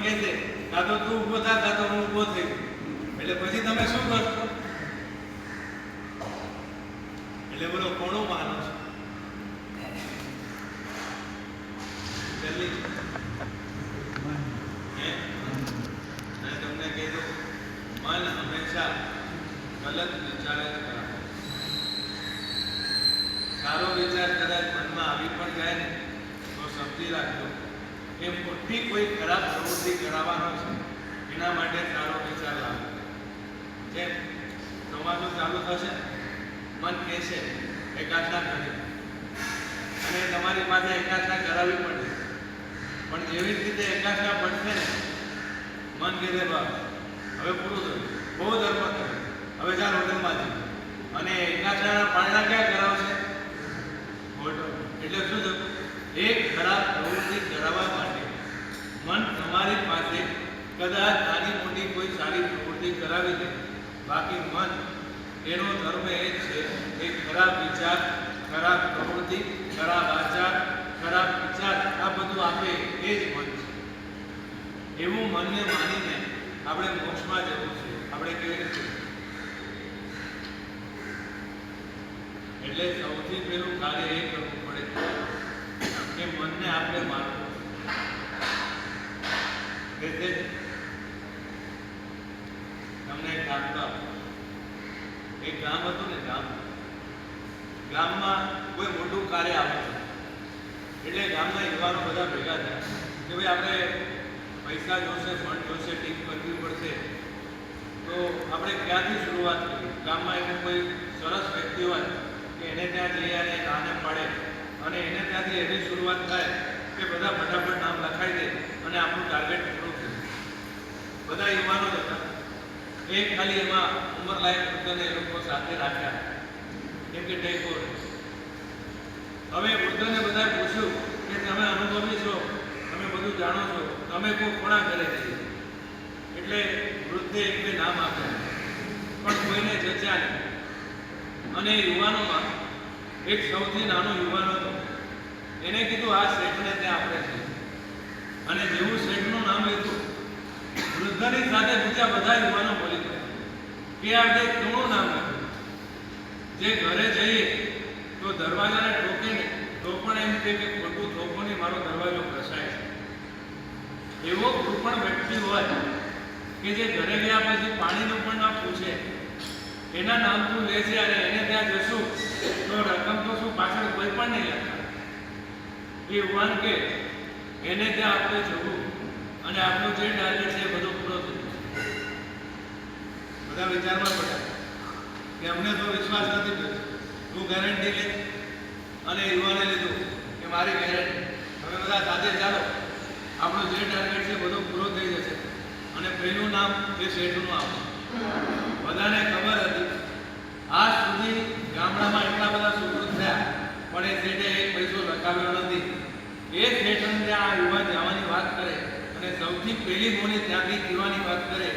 કહે છે કાં તો તું ઊભો થા કાં તો હું ઊભો થઈ, એટલે પછી તમે શું કરશો? એટલે બોલો કોનું માનો છો? જલ્દી અને તમને કહી દઉં, મન હંમેશા ગલત વિચાર જ કરાવે. સારો વિચાર કદાચ મનમાં આવી પણ જાય ને તો સમજી રાખજો એ મોટી કોઈ ખરાબ પ્રવૃત્તિ કરાવવાનો છે, એના માટે સારો વિચાર લાવો. જેમ ચોમાસું ચાલુ થશે, મન કહેશે એકાગ્રતા કરી, અને તમારી પાસે એકાગ્રતા કરાવવી પડશે, પણ જેવી રીતે એકાગ્રતા પડશે ને મન કહેશે બસ હવે પૂરું થયું, બહુ ધર્મ થયો, હવે ચાલ હોટલમાં જઈએ, અને એકાગ્રતાના પારણા ક્યાં કરાવશે? હોટલ. એટલે શું થયું? એક ખરાબ પ્રવૃત્તિ કરાવવા માટે મન તમારી પાસે કદાચ નાની મોટી કોઈ સારી પ્રવૃત્તિ કરાવી દે, બાકી મન એનો ધર્મ એ જ છે કે ખરાબ વિચાર, ખરાબ પ્રવૃત્તિ, ખરાબ આચાર, ખરાબ વિચાર આ બધું આપે એ જ મન છે. એવું મનને માનીને આપણે મોક્ષમાં જવું છે. આપણે કેવી રીતે? એટલે સૌથી પહેલું કાર્ય એ કરવું પડે કે મનને આપણે માનવું. તમને એક દાખલો આપું. એક ગામ હતું ને, ગામમાં કોઈ મોટું કાર્ય આવે છે, એટલે ગામના યુવાનો બધા ભેગા થયા કે ભાઈ આપણે પૈસા જોશે, ફંડ જોશે, ટીમ કરવી પડશે, તો આપણે ક્યાંથી શરૂઆત કરીએ? ગામમાં એવું કોઈ સરસ વ્યક્તિ હોય કે એને ત્યાં જઈ અને નાને પાડે, અને એને ત્યાંથી એવી શરૂઆત થાય કે બધા ફટાફટ નામ લખાઈ દે અને આપણું ટાર્ગેટ પૂરું થયું. બધા યુવાનો હતા, એક ખાલી એમાં ઉંમરલાયક વૃદ્ધને એ લોકો સાથે રાખ્યા, કેમ કે ટેકો. હવે વૃદ્ધને બધાએ પૂછ્યું કે તમે અનુભવી છો, તમે બધું જાણો છો, તમે કોના ઘરે જઈએ? એટલે વૃદ્ધે એક બે નામ આપ્યા, પણ કોઈને જચ્યા નહીં. અને યુવાનોમાં એક સૌથી નાનો યુવાન હતો, એને કીધું આ શેઠને ત્યાં આપણે છે. અને જેવું શેઠનું નામ લીધું, વૃદ્ધની સાથે બીજા બધા યુવાનો બોલી ગયા કે આ જે કોનું નામ લીધું? જે ઘરે જઈએ તો દરવાજાને ઠોકે ને તો પણ એમ કહે કે ખોટું ઠોકો નહીં, મારો દરવાજો ઘસાય છે. એવો કોઈ પણ વ્યક્તિ હોય કે જે ઘરે ગયા પછી પાણીનું પણ ના પૂછે, એના નામ તું લે છે અને એને ત્યાં જશું તો રકમ તો શું પાછળ કોઈ પણ નહીં લખા. એ યુવાન કે એને ત્યાં આપણે જવું અને આપણો જે ટાર્ગેટ છે એ બધો પૂરો થઈ જશે. બધા વિચારમાં પડ્યા કે અમને તો વિશ્વાસ નથી થયો, તું ગેરંટી લે. અને યુવાને લીધું કે મારી ગેરંટી, હવે બધા સાથે ચાલો, આપણો જે ટાર્ગેટ છે બધો પૂરો થઈ જશે. અને પહેલું નામ એ શેઠનું આવ્યું. બધાને ખબર હતી આજ સુધી ગામડામાં એટલા બધા સુકૃત થયા, પણ એ શેઠે એક પૈસો લખાવ્યો નથી. એ શેઠને ત્યાં યુવાન જવાની વાત કરે અને સૌથી પહેલી બોલી ત્યાંથી પીવાની વાત કરે,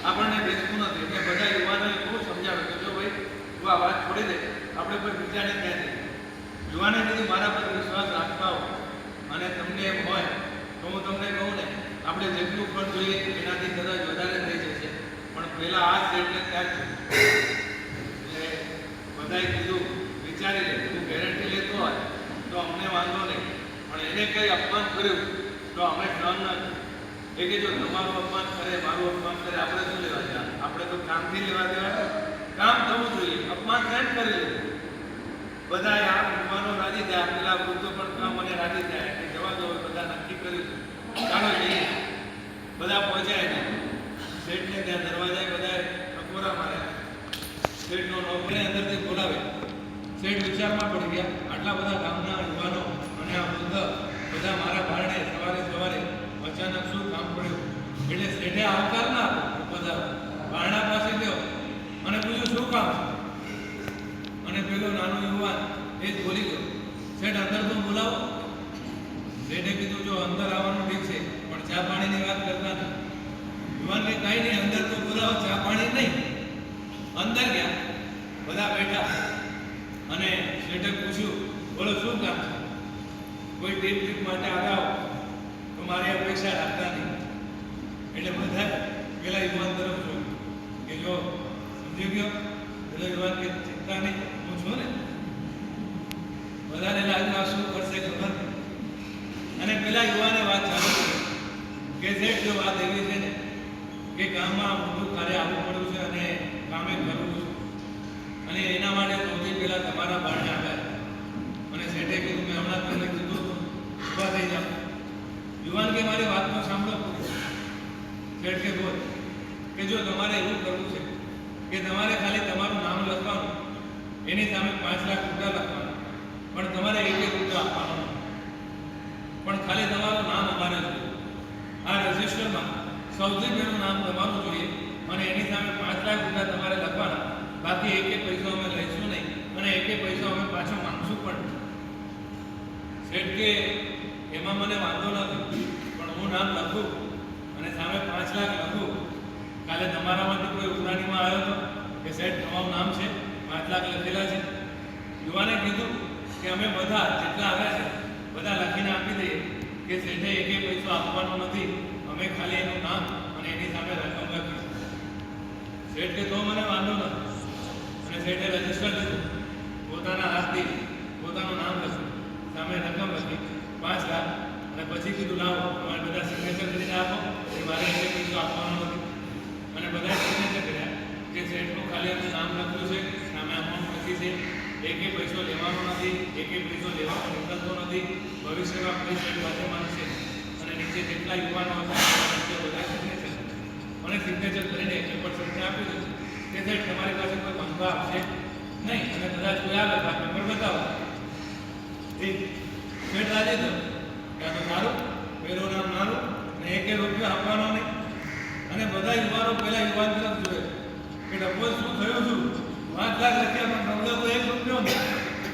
આપણને બેસવું નથી. એટલે બધા યુવાનોએ ખૂબ સમજાવે કે જો ભાઈ તું આ વાત છોડી દે, આપણે કોઈ બીજાને ત્યાં જઈએ. યુવાને કીધું મારા પર વિશ્વાસ રાખતા હો, અને તમને એમ હોય તો હું તમને કહું ને, આપણે જેટલું ફળ જોઈએ એનાથી કદાચ વધારે થઈ જશે, પણ પહેલા આ શેઠને ત્યાં જ. એટલે બધાએ કીધું વિચારી લે, તું ગેરંટી લેતો હોય તો અમને વાંધો નહીં, પણ એને કંઈ અપમાન કર્યું તો અમે સહન ન. એ કે જો તમારું અપમાન કરે, મારું અપમાન કરે, આપણે શું લેવા દેવા? આપણે તો કામથી લેવા દેવા, કામ થવું જોઈએ, અપમાન કેમ કરી લીધું? બધા આ યુવાનો રાજી થયા, પેલા વૃદ્ધો પણ કામ મને રાજી થયા કે જવા દો, બધા નક્કી કર્યું, ચાલો જઈએ. બધા પહોંચ્યા ને શેઠને ત્યાં દરવાજાએ બધાએ ટકોરા માર્યા. શેઠનો નોકરી અંદરથી બોલાવે. શેઠ વિચારમાં પડી ગયા, આટલા બધા ગામના યુવાનો અને આ વૃદ્ધ બધા મારા બારણે સવારે અચાનક શું કામ પડ્યું? એટલે શેઠે આવકાર ના આપો, બધા બારણા પાસે ગયો અને પૂછ્યું શું કામ છે? અને પેલો નાનો યુવાન એ જ બોલી ગયો, શેઠ અંદર તો બોલાવો. શેઠે કીધું જો અંદર આવવાનું ઠીક છે, પણ ચા પાણીની વાત કરતા નથી. યુવાનને કાંઈ નહીં, અંદર તો બોલાવો, ચા પાણી નહીં. અંદર ગયા, બધા બેઠા અને શેઠે પૂછ્યું બોલો શું કામ છે? કોઈ ટીપ માટે આવ્યા હો તો મારી અપેક્ષા રાખતા નહીં. એટલે બધા પેલા યુવાન તરફ જોયું કે જો સમજી ગયો. પેલો યુવાન કે ચિંતા નહીં, હું છું ને. બધાને લાગ્યું આ શું કરશે ખબર નહીં. અને પેલા યુવાને વાત ચાલુ કરી કે શેઠ જો વાત એવી છે ને કે ગામમાં મોટું કાર્ય આવવું પડ્યું છે અને કામે કરવું છે અને એના માટે સૌથી પહેલાં તમારા બારણે આવ્યા. અને શેઠે કીધું મેં હમણાં તમને કીધું ઊભા થઈ જાઓ. યુવાન કે મારી વાત તો સાંભળો. શેઠ કે બોલ કે જો તમારે એવું કરવું છે કે તમારે ખાલી તમારું નામ લખવાનું, એની સામે 5 લાખ રૂપિયા લખવાના, પણ તમારે 1 રૂપિયા આપવાનો, પણ ખાલી તમારું નામ અમારે જોઈએ. આ રજિસ્ટરમાં સૌથી પહેલું નામ તમારું જોઈએ અને એની સામે 5 લાખ રૂપિયા તમારે લખવાના. બાકી 1 પૈસો અમે લઈશું નહીં અને 1 પૈસો અમે પાછો માંગશું પણ. શેઠ કે એમાં મને વાંધો નથી, પણ હું નામ લખું અને સામે 5 લાખ લખું. કાલે તમારામાંથી કોઈ ઉઘરાણીમાં આવ્યો હતો કે શેઠ તમારું નામ છે, 5 લાખ લખેલા છે. યુવાને કીધું કે અમે બધા જેટલા આવ્યા છે બધા લખીને આપી દઈએ કે શેઠે 1 પૈસો આપવાનો નથી, અમે ખાલી એનું નામ અને એની સામે રકમ લખી. શેઠ કે તો મને વાંધો નથી. અને શેઠે રજીસ્ટર લીધું, પોતાના હાથથી પોતાનું નામ લખ્યું, સામે રકમ લખી 5 લાખ. અને પછી કીધું લાવો તમારે બધા સિગ્નેચર કરીને આપો કે મારે 1 પૈસો આપવાનો નથી. અને બધા સિગ્નેચર કર્યા કે શેઠનું ખાલી અમે નામ લખ્યું છે, સામે અમાઉન્ટ લખી છે, 1 પૈસો લેવાનો નથી, 1 પૈસો લેવાનો નીકળતો નથી, ભવિષ્યમાં કોઈ શેઠ પાસે માંગશે. અને નીચે જેટલા યુવાનો હતા બધા સિગ્નેચર અને સિગ્નેચર કરીને પેપર શેઠને આપી દીધું કે શેઠ તમારી પાસે કોઈ બાંધવા આપશે નહીં. અને કદાચ કોઈ આવે તો આ પેપર બતાવો. શેઠ રાજી થયો, ત્યાં તો સારું, પહેલું નામ મારું અને 1 રૂપિયો આપવાનો નહીં. અને બધા યુવાનો પહેલા યુવાન તરફ જોયે કે ડબ્બો શું થયું છું, 5 લાખ લખ્યા પણ ડબલો તો 1 રૂપિયો નહીં.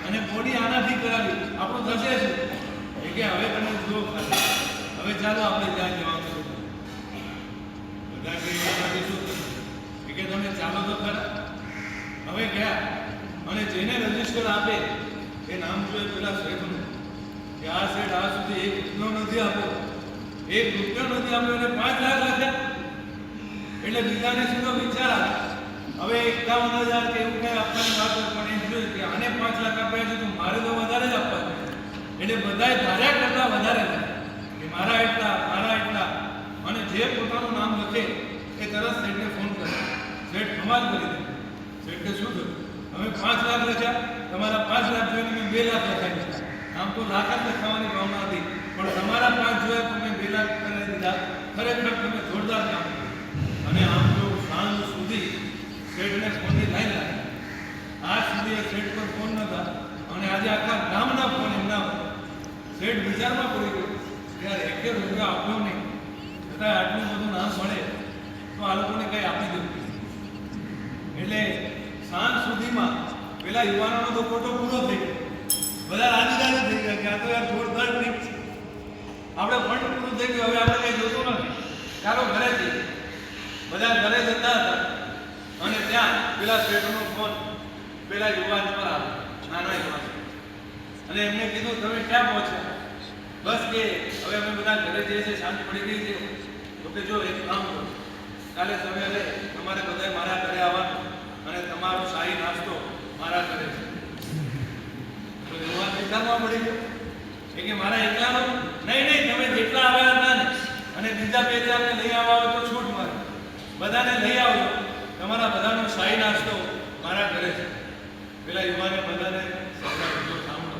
અને બોડી આનાથી કરાવી આપણું થશે શું? એ કે હવે તમે જુઓ ખાલી, હવે ચાલો આપણે ત્યાં જવાનું છે. બધા કે એનાથી શું થશે? એ કે તમે ચાલો તો ખરા. હવે ગયા અને જેને રજીસ્ટર આપે એ નામ જોઈએ પેલા શેઠનું કે આ શેઠ આ સુધી 1 રૂપિયો નથી આપ્યો, 1 રૂપિયો નથી આપ્યો અને 5 લાખ લખ્યા. એટલે બીજાને સીધો વિચાર આવે હવે 51,000 કે એવું કંઈ આપવાની વાત હોય, પણ એમ જોયું કે આને 5 લાખ આપ્યા છે તો મારે તો વધારે જ આપવા છે. એટલે બધાએ ધાર્યા કરતા વધારે કે મારા એટલા. અને જે પોતાનું નામ લખે એ તરત શેઠને ફોન કરે. શેઠ કમાલ કરી દે. શેઠ કે શું થયું? અમે 5 લાખ લખ્યા, તમારા 5 લાખ જોઈને મેં 2 લાખ લખાઈ દીધા. આમ તો લાખ જ લખાવાની ભાવના હતી, પણ તમારા 5 જોયા તો મેં 2 લાખ કરી દીધા. ખરેખર તમે જોરદાર કામ કર્યું. અને આમ જો સાંજ સુધી શેઠને ફોનની લાઈન લાગી. આજ સુધી એ શેઠ પર ફોન નતા અને આજે આખા ગામના ફોન એમના પર. શેઠ વિચારમાં પડી ગયો કે યાર 1 રૂપિયા આપ્યો નહીં, છતાં આટલું બધું નામ મળે તો આ લોકોને કંઈ આપી દેવું. એટલે સાંજ સુધીમાં પેલા યુવાનોનો તો ફોટો પૂરો થઈ ગયો. બધા રાજી થઈ ગયા કે આ તો યાર જોરદાર ટ્રીક છે. આપણે ફંડ પૂરું થઈ ગયું, હવે આપણે કંઈ જોતું નથી, ચાલો ઘરે જઈએ. બધા ઘરે જતા હતા અને ત્યાં પેલા શેઠનો ફોન પેલા યુવાન પર આવ્યો, નાના યુવાન. અને એમને કીધું તમે ક્યાં પહોંચ્યા? બસ કે હવે અમે બધા ઘરે જઈએ છીએ, સાંજ પડી ગઈ છે. તો કે જો એક કામ કરો, કાલે સવારે તમારે બધાએ મારા ઘરે આવવાનું અને તમારો શાહી નાસ્તો મારા ઘરે છે. તો યુવાન વિચારમાં પડી ગયો કે મારા એકલાનો નહીં, તમે જેટલા આવ્યા હતા ને અને બીજા 2-4 લઈ આવવા હોય તો છૂટ મારે, બધાને લઈ આવજો, તમારા બધાનો શાહી નાસ્તો મારા ઘરે છે. પેલા યુવાને બધાને સાંભળો.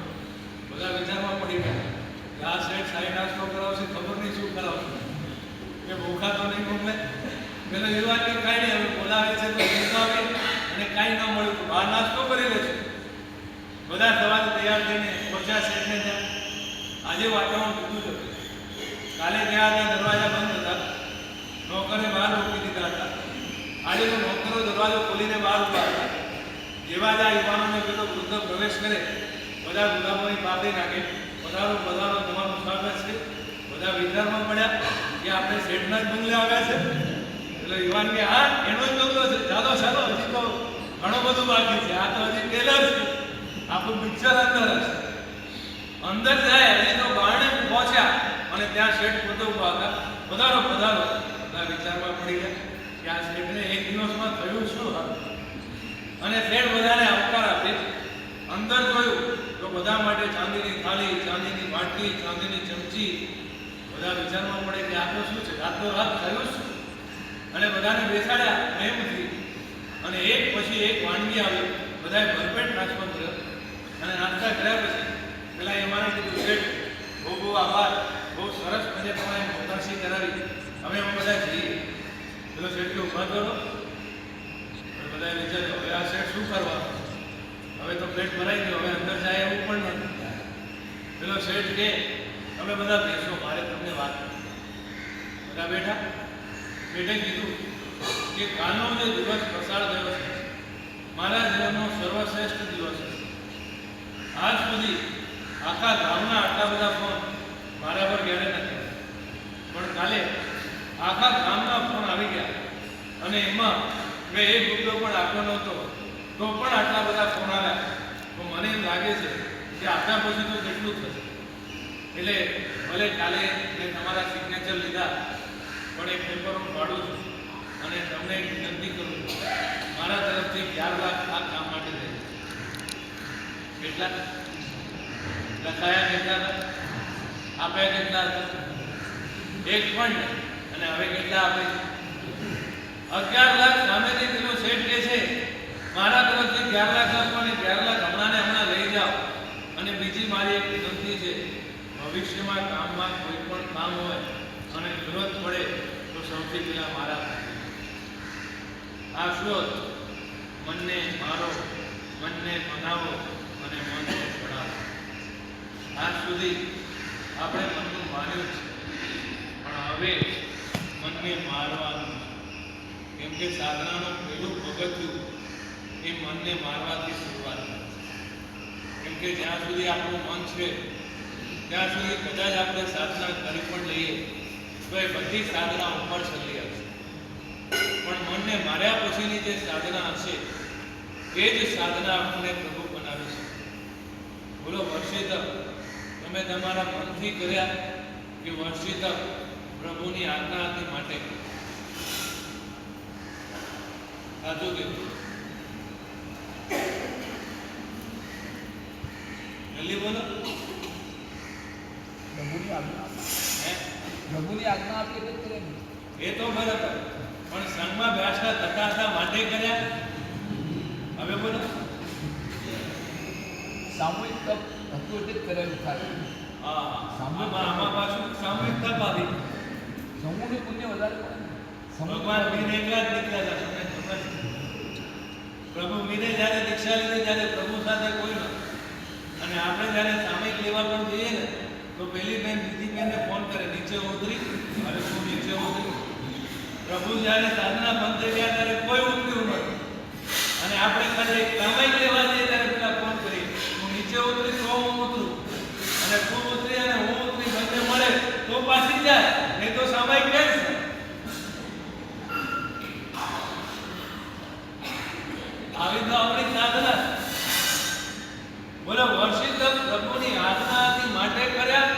બધા વિચારમાં પડી ગયા કે આ શેઠ શાહી નાસ્તો કરાવશે, ખબર નહીં શું કરાવશે, કે ભૂખા તો નહીં મોકલે. પેલો યુવાન કે કાંઈ નહીં, હવે બોલાવે છે તો બોલાવે અને કાંઈ ન મળ્યું તો બહાર નાસ્તો કરી લેશે. બધા સવારે તૈયાર થઈને પહોંચ્યા શેઠને ત્યાં. આજે વાતાવરણ જુદું જ હતું. કાલે ગયા હતા દરવાજા બંધ હતા, નોકરે બહાર રોકી દીધા હતા. આજે તો નોકરો દરવાજો ખોલીને બહાર ઉભા હતા. જેવા જ આ યુવાનોને પેલો વૃદ્ધ પ્રવેશ કરે, બધા ગુલામોની પાપડી નાખે, પધારો તમારું સ્વાગત છે. બધા વિચારમાં પડ્યા કે આપણે શેઠના જ બંગલે આવ્યા છે. એટલે યુવાન કે હા એનો જ બંગલો છે, ચાલો હજી તો ઘણું બધું બાકી છે, આ તો હજી ટેલર છે, આપણું પિક્ચર અંદર હશે. અંદર જાય હજી તો બારણે પહોંચ્યા અને ત્યાં શેઠ પોતે ઉભા હતા. પધારો બધા વિચારવા પડી ગયા કે આ શેઠને એક દિવસમાં થયું શું અને શેઠ બધાને આવકાર આપે. અંદર જોયું તો બધા માટે ચાંદીની થાળી, ચાંદીની વાટકી, ચાંદીની ચમચી. બધા વિચારવા પડે કે આ તો શું છે, રાતોરાત થયું શું? અને બધાને બેસાડ્યા પ્રેમથી અને એક પછી એક વાનગી આવી. બધાએ ભરપેટ નાસ્તો કર્યો અને નાસ્તા કર્યા પછી પેલા એમાંને કીધું શેઠ બહુ બહુ આભાર, બહુ સરસ મને તમારે મોટાશી કરાવી, હવે અમે બધા જઈએ. પેલો શેઠ ઉભા કરો. બધાએ વિચાર્યું હવે આ શેઠ શું કરવાનું, હવે તો પ્લેટ ભરાઈ ગયો, હવે અંદર જાય એવું પણ નથી. પેલો શેઠ કે તમે બધા બેસો, મારે તમને વાત કરી. બધા બેઠા. શેઠે કીધું કે કાલનો જે દિવસ પસાર થયો છે મારા જીવનનો સર્વશ્રેષ્ઠ દિવસ છે. આજ સુધી આખા ગામના આટલા બધા ફોન મારા પર ક્યારે નથી, પણ કાલે આખા ગામના ફોન આવી ગયા અને એમાં મેં એક રૂપિયો પણ આપ્યો નહોતો તો પણ આટલા બધા ફોન આવ્યા. તો મને એમ લાગે છે કે આટલા પછી તો કેટલું થશે. એટલે ભલે કાલે મેં તમારા સિગ્નેચર લીધા પણ એક પેપર હું પાડું છું અને તમને એક વિનંતી કરું છું, મારા તરફથી 11 લાખ આ કામ માટે દે. કેટલા લખાયા, કેટલા આપ્યા, કેટલા એક પણ નહીં. અને હવે કેટલા આપે? 11 લાખ. સામેથી પેલો શેઠ કહે છે મારા તરફથી 11 લાખ આપવાની, 11 લાખ હમણાં ને હમણાં લઈ જાઓ. અને બીજી મારી એક વિનંતી છે, ભવિષ્યમાં કામમાં કોઈ પણ કામ હોય અને જરૂરત પડે તો સૌથી પહેલા મારા આ શું મનને મારો, મનને મનાવો અને મનને છોડાવો. આજ સુધી આપણે મનનું માન્યું છે પણ હવે મનને મારવાનું, કેમ કે સાધનાનું પહેલું પગથિયું એ મનને મારવાથી શરૂઆત થાય. કેમ કે જ્યાં સુધી આપણું મન છે ત્યાં સુધી કદાચ આપણે સાધના કરી પણ લઈએ તો એ બધી સાધના ઉપર ચાલી આવશે. પણ મનને માર્યા પછીની જે સાધના હશે એ જ સાધના આપણને પ્રભુ બનાવે છે. બોલો વર્ષિત તમે તમારા મનથી કર્યા કે વર્ષિત પ્રભુની આજ્ઞાથી માટે? સાચું કીધું. જલ્દી બોલો. પ્રભુની આજ્ઞા આપી એટલે કરે ને. એ તો બરાબર, પણ સંઘમાં બેસતા તટાતા માટે કર્યા. હવે બોલો. સામૂહિક તપ હતું એટલે જ કરેલું થાય. હા, આમાં પાછું સામૂહિક તપ આવી. સમૂહનું પુણ્ય વધારે પડે ને. ભગવાન વીર એકલા જ નીકળ્યા હતા, તમને ખબર છે? પ્રભુ વીરે જ્યારે દીક્ષા લીધી ત્યારે પ્રભુ સાથે કોઈ નહોતું. અને આપણે જ્યારે સામયિક લેવા પણ જઈએ ને તો પેલી બેન બીજી બેનને ફોન કરે, નીચે ઉતરી. અરે શું નીચે ઉતરી? પ્રભુ જ્યારે સાધના બંધ થઈ ગયા ત્યારે કોઈ ઉતર્યું નથી. અને આપણે ખાલી સામયિક લેવા જઈએ ત્યારે પેલા ફોન કરીએ, હું નીચે ઉતરી તો હું ઉતરું, અને તું ઉતરી અને હું ઉતરી બંને મળે તો પાછી જાય, નહીં તો સામયિક કેન્સલ. આવી તો આપણી સાધના. બોલો વર્ષિત પ્રભુની આજ્ઞાથી માટે કર્યા,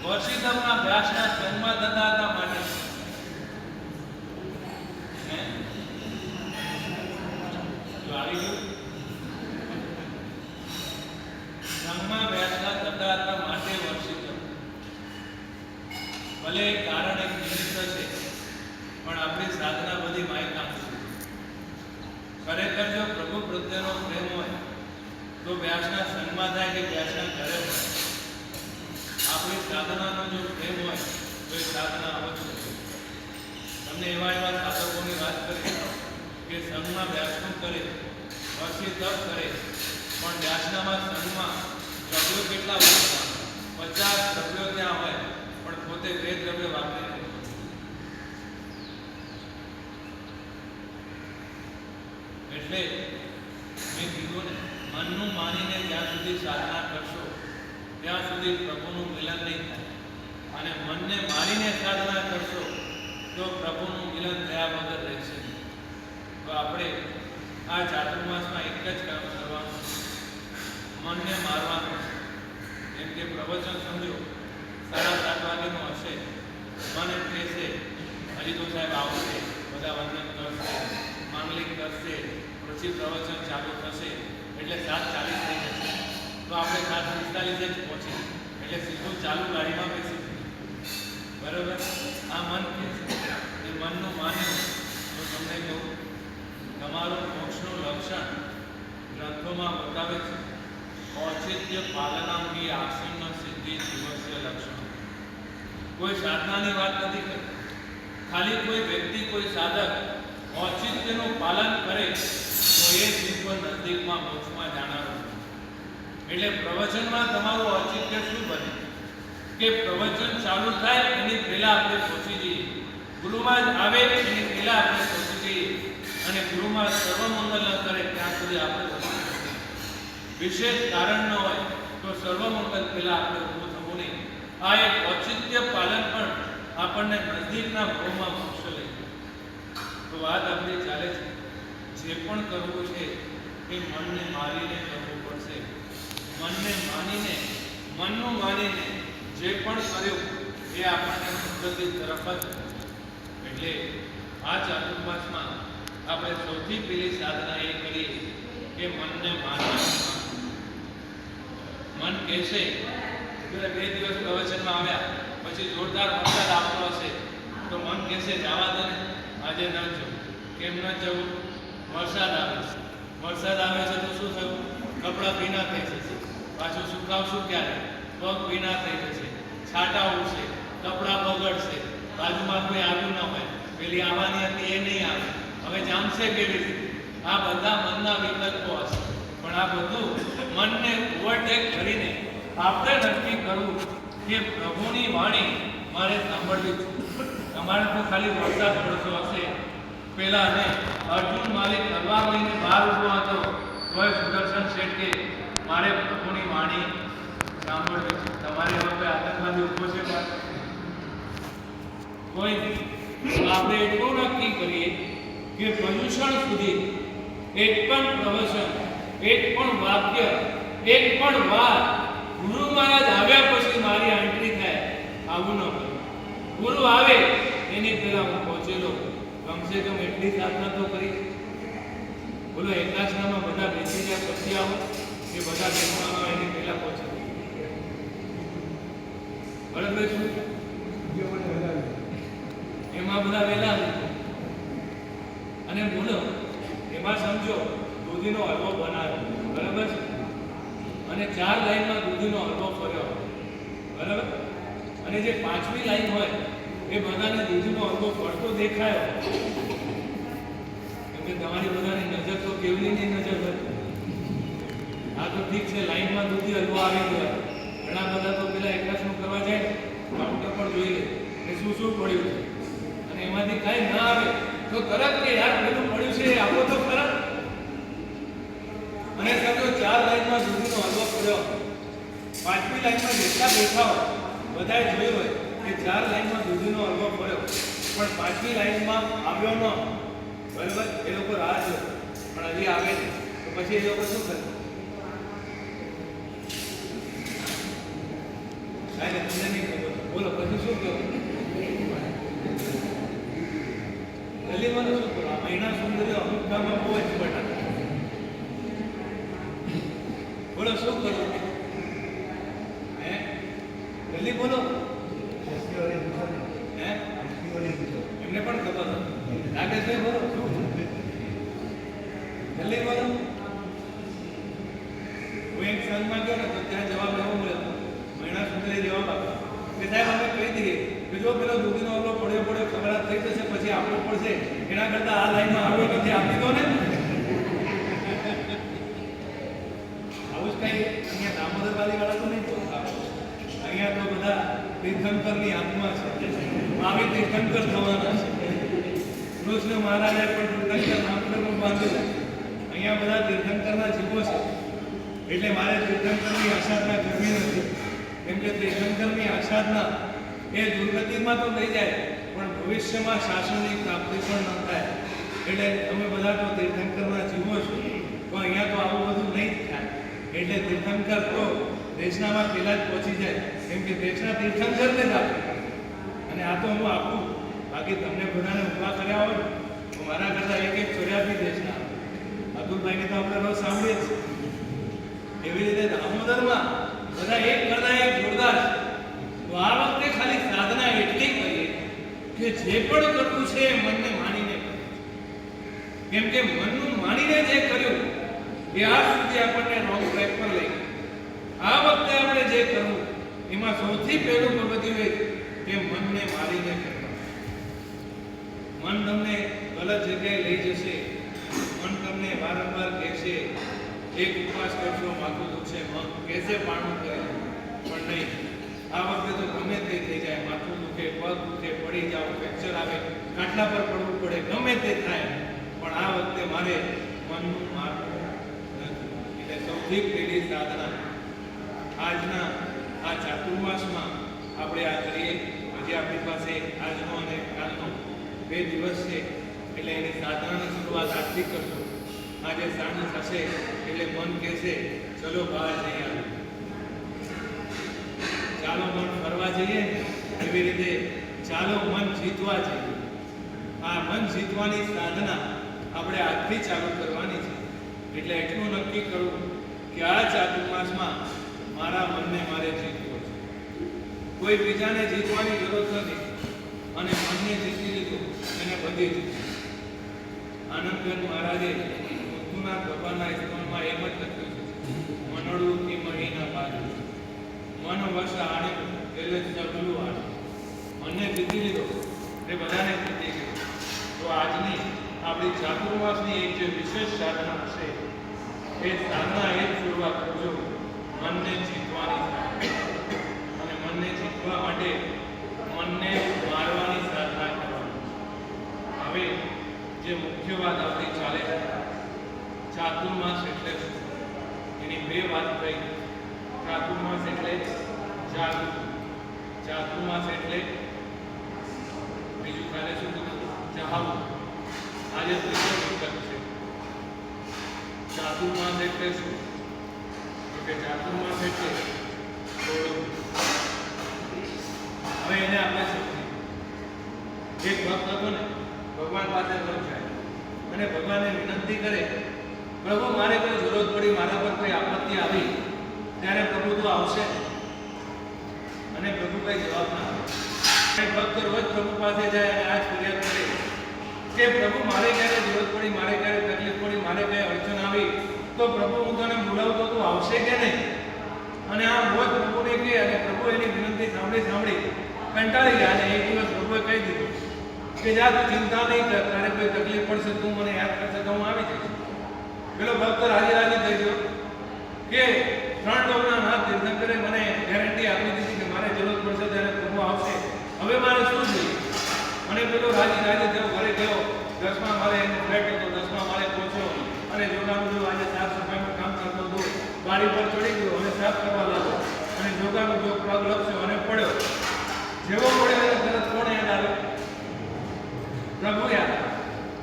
વર્ષિતના અભ્યાસના સંગમાં થતા હતા માટે. આવી ગયું. સંગમાં અભ્યાસના થતા હતા માટે વર્ષિત. ભલે કારણ એક નિમિત્ત છે પણ આપણી સાધના બધી માયકામ છે. ખરેખર જો પ્રભુ પ્રત્યેનો પ્રેમ હોય તો વ્યાસના સંગમાં થાય કે વ્યાસના ઘરે હોય. આપણી સાધનાનો જો પ્રેમ હોય તો એ સાધના અવશ્ય છે. તમને એવા સાધકોની વાત કરી કે સંઘમાં વ્યાસનું કરે, વર્ષી તપ કરે, પણ વ્યાસનામાં સંઘમાં દ્રવ્યો કેટલા વાપરવા? 50 દ્રવ્યો ત્યાં હોય પણ પોતે 2 દ્રવ્યો વાપરે. એટલે મેં કીધું ને, મનનું માનીને જ્યાં સુધી સાધના કરશો ત્યાં સુધી પ્રભુનું મિલન નહીં થાય. અને મનને મારીને સાધના કરશો તો પ્રભુનું મિલન થયા વગર રહેશે. તો આપણે આ ચાતુર્માસમાં એક જ કામ કરવાનું, મનને મારવાનું. જેમ કે પ્રવચન સમજો 7:30 વાગ્યાનું હશે, મને કહેશે હજી તો સાહેબ આવશે, બધા વંદન કરશે, માંગલિક કરશે, પછી પ્રવચન ચાલુ થશે, એટલે 7:40 થઈ જશે. તો આપણે 7:45 જ પહોંચી, એટલે સીધું ચાલુ ગાડીમાં બેસી જઈએ. બરાબર? આ મન કે છે એ મનનું માન્યું તો તમને કહું, તમારું મોક્ષનું લક્ષણ ગ્રંથોમાં બતાવે છે. ઔચિત્ય પાલનાંગી આસન્ન સિદ્ધિ જીવસ્ય લક્ષણ. કોઈ સાધનાની વાત નથી કરતી. ખાલી કોઈ વ્યક્તિ, કોઈ સાધક ઔચિત્યનું પાલન કરે તો એ જીવ નજદીકમાં મોક્ષમાં જાણાવે. એટલે પ્રવચનમાં તમારું ઔચિત્ય શું બને કે પ્રવચન ચાલુ થાય એની પહેલા આપણે પહોંચી જઈએ, ગુરુમાં જ આવે એની પહેલા આપણે પહોંચી જઈએ, અને ગુરુમાં સર્વમંગલ ન કરે ત્યાં સુધી આપણે પહોંચી શકીએ. વિશેષ કારણ ન હોય તો સર્વમંગલ પહેલા આપણે ઊભું થવું નહીં. આ એક ઔચિત્ય પાલન પણ આપણને નજદીકના ભાવમાં મોક્ષ લઈ જાય. તો વાત આપણી ચાલે છે, જે પણ કરવું છે એ મનને મારીને કરવું પડશે. મનને માનીને, મનનું માનીને જે પણ કર્યું એ આપણને મુક્તિ તરફ જ. એટલે આ ચાતુર્માસમાં આપણે સૌથી પહેલી સાધના એ કરીએ કે મનને માનવા. મન કહેશે કે 2 દિવસ પ્રવચનમાં આવ્યા, પછી જોરદાર વરસાદ આવતો હશે તો મન કહેશે જવા દે ને, આજે ન જવું. કેમ ન જવું? વરસાદ આવે છે. વરસાદ આવે છે તો શું થયું? કપડાં ભીના થઈ જશે. પાછું સુકાવશું ક્યારે? પગ ભીના થઈ જશે, છાંટા ઉડશે, કપડાં બગડશે, બાજુમાં કોઈ આવ્યું ન હોય, પેલી આવવાની હતી એ નહીં આવે, હવે જામશે કેવી રીતે? આ બધા મનના વિકલ્પો હશે. પણ આ બધું મનને ઓવરટેક કરીને આપણે નક્કી કરવું કે પ્રભુની વાણી મારે સાંભળવી છે. તમારે તો ખાલી વરસાદ પડતો હશે પેલા ને અર્જુન માલિક તલવાર લઈને બહાર ઊભો હતો તોય સુદર્શન શેઠ કે મારે પ્રભુની વાણી સાંભળવી છે. તમારે હવે કોઈ આતંકવાદી ઊભો છે કોઈ નહીં. આપણે એટલું નક્કી કરીએ કે પ્રદૂષણ સુધી એક પણ પ્રવચન, એક પણ વાક્ય, એક પણ વાત ગુરુ મહારાજ આવ્યા પછી મારી એન્ટ્રી થાય આવું ન કરું. ગુરુ આવે એની પહેલા હું પહોંચેલો, કમસે કમ એટલી સાધના તો કરી. બોલો એકાદશનામાં બધા બેસી ગયા પછી આવો કે બધા બેસવામાં એની પહેલા પહોંચે? બરાબર શું? એમાં બધા વહેલા અને બોલો એમાં સમજો દૂધીનો હલવો બનાવ્યો, બરાબર છે, અને 4 લાઈનમાં દૂધીનો હલવો ફર્યો, બરાબર, અને જે 5મી લાઈન હોય એ બધાને દૂધીનો હલવો ફરતો દેખાયો. કેમ કે તમારી બધાની નજર તો કેવલીની નજર હતી. આ તો ઠીક છે, લાઈનમાં દૂધી હલવો આવી ગયો. ઘણા બધા તો પેલા એકાદશનું કરવા જાય કાઉન્ટર પર જોઈ લે કે શું શું પડ્યું છે, અને એમાંથી કાંઈ ના આવે તો તરત કે યાર પેલું પડ્યું છે આપો તો ખરા. અને સમજો 4 લાઈનમાં દૂધીનો હલવો પડ્યો, 5મી લાઈનમાં જેટલા બેઠા હોય બધાએ જોયું હોય કે 4 લાઈનમાં દૂધીનો હલવો પડ્યો, પણ 5મી લાઈનમાં આવ્યો ન, બરાબર, એ લોકો રાહ જોવે પણ હજી આવે નહીં, તો પછી એ લોકો શું કરે? સાહેબ તમને નહીં ખબર, બોલો પછી શું કહેવું? જલ્દીમાં શું કરો? આ મહિના સુંદરી અમુક ગામમાં બહુ એક્સપર્ટ હતા. બોલો શું કરું? હે જલ્દી બોલો. હે એમને પણ ખબર હતી. રાકેશભાઈ બોલો શું? જલ્દી બોલો. હું એક સંઘમાં ગયો ને તો ત્યાં જવાબ એવો મળ્યો, મહિના સુંદરી જવાબ આપ્યો કે સાહેબ અમે કહી દઈએ કે જો પેલો દૂધીનો હલવો પડ્યો ખબર થઈ જશે પછી આપવું પડશે, એના કરતાં આ લાઈનમાં આવ્યો નથી આપી દો ને. આવું જ કંઈ અહીંયા દામોદરવાદી વાળા તો નહીં જોતા. અહીંયા તો બધા તીર્થંકરની આત્મા છે, આવી તીર્થંકર થવાના છે. કૃષ્ણ મહારાજે પણ તીર્થંકર નામકરણ બાંધેલા. અહીંયા બધા તીર્થંકરના જીવો છે, એટલે મારે તીર્થંકરની આસાધના કરવી નથી. કેમ કે તીર્થંકરની આસાધના એ દુર્ગતિમાં તો થઈ જાય પણ ભવિષ્યમાં શાસનની પ્રાપ્તિ પણ ન થાય. એટલે અમે બધા તો તીર્થંકરના જીવો છો, તો અહીંયા તો આવું બધું નહીં જ થાય. એટલે તીર્થંકર તો દેશનામાં પહેલાં જ પહોંચી જાય, કેમ કે દેશના તીર્થંકરને જ આપે. અને આ તો હું આપું, આ બાકી તમને બધાને ઊભા કર્યા હોય તો મારા કરતાં એક એક ચોર્યાસી દેશના અતુલભાઈને તો આપણે રોજ સાંભળીએ જ છીએ. એવી રીતે દામોદરમાં બધા એક કરતા એક જોરદાર છે. તો આ વખતે ખાલી સાધના એટલી કરીએ કે જે પણ કરવું છે એ મનને માનીને કરવું. કેમ કે મનનું માનીને જે કર્યું એ આજ સુધી આપણને રોંગ ટ્રેક પર લઈ ગયું. આ વખતે આપણે જે કરવું એમાં સૌથી પહેલું પગથિયું એ કે મનને મારીને કરવું. મન તમને ગલત જગ્યાએ લઈ જશે. મન તમને વારંવાર કહેશે એક ઉપવાસ કરશો માથું દુખશે, મન કહેશે પાણું કરે, પણ નહીં. આ વખતે તો ગમે તે થઈ જાય, માથું દુખે, પગ દુખે, પડી જાવ, ફ્રેક્ચર આવે, કાટલા પર પડવું પડે, ગમે તે થાય, પણ આ વખતે મારે મનનું મારવું નથી. એટલે સૌથી પહેલી સાધના આજના આ ચાતુર્માસમાં આપણે આ કરીએ. હજી આપણી પાસે આજનો અને કાલનો 2 દિવસ છે, એટલે એની સાધનાની શરૂઆત આજથી કરજો. આજે સાંજ થશે એટલે મન કહેશે ચલો બહાર જઈ આવે, ચાલો મન ફરવા જઈએ. એવી રીતે ચાલો મન જીતવા જઈએ. આ મન જીતવાની સાધના આપણે આજથી ચાલુ કરવાની છે. એટલે એટલું નક્કી કરવું કે આ ચાતુર્માસમાં મારા મનને મારે જીતવું છે. કોઈ બીજાને જીતવાની જરૂર નથી, અને મનને જીતી લીધું એને બધી જીતી. આનંદગર મહારાજે મુક્તુનાથ ભગવાનના સ્તવમાં એમ જ લખ્યું છે, મનડું થી મહીના બાજુ મન વશ આણે એટલે સગલું આણે. મનને જીતી લીધો એ બધાને જીતી ગયો. તો આજની આપણી ચાતુર્માસની એક જે વિશેષ સાધના હશે એ સાધના એ જ શરૂઆત કરજો મનને જીતવાની. અને મનને જીતવા માટે મનને મારવાની સાધના કરવાની. હવે જે મુખ્ય વાત આપણી ચાલે છે, ચાતુર્માસ એટલે શું? એની 2 વાત થઈ. ચાતુર્માસ એટલે જાગૃતિ, ચાતુર્માસ એટલે બીજું કાલે શું કીધું? જહાવું. આજે ત્રીજો વિકલ્પ છે. ચાતુર્માસ એટલે શું? તો કે ચાતુર્માસ એટલે થોડું. હવે એને આપણે સમજીએ. એક ભક્ત હતો ને, ભગવાન પાસે રોજ જાય અને ભગવાનને વિનંતી કરે, પ્રભુ મારે કોઈ જરૂરત પડી, મારા પર કોઈ આપત્તિ આવી, ત્યારે પ્રભુ તો આવશે. અને પ્રભુ કઈ જવાબ ના આપે. ભક્ત રોજ પ્રભુ પાસે જાય અને આજ ફરિયાદ કરે કે પ્રભુ મારે ક્યારે જરૂરત પડી, મારે ક્યારે તકલીફ પડી, મારે કઈ અડચણ આવી, તો પ્રભુ હું તને બોલાવતો તું આવશે કે નહીં? અને આ રોજ પ્રભુને કહે, અને પ્રભુ એની વિનંતી સાંભળી કંટાળી ગયા. અને એક દિવસ પ્રભુએ કહી દીધું કે જા તું ચિંતા નહીં કર, તારે કોઈ તકલીફ પડશે તું મને યાદ કરશે તો હું આવી જઈશ. પેલો ભક્ત રાજી થઈ ગયો કે 3 લોકના નાથ તીર્થંકરે મને ગેરંટી આપી દીધી કે મારે જરૂરત પડશે ત્યારે પ્રભુ આવશે, હવે મારે શું જોઈએ? અને પેલો રાજી થયો, ઘરે ગયો. 10મા માળે એનો ફ્લેટ હતો, 10મા માળે પહોંચ્યો અને જોગાનું જો આજે સાફ સફાઈનું કામ કરતો હતો, બારી પર ચડી ગયો અને સાફ કરવા લાગ્યો. અને જોગાનું જો પગ લપસ્યો અને પડ્યો. જેવો પડ્યો એને તરત કોણ યાદ આવે? પ્રભુ યાદ.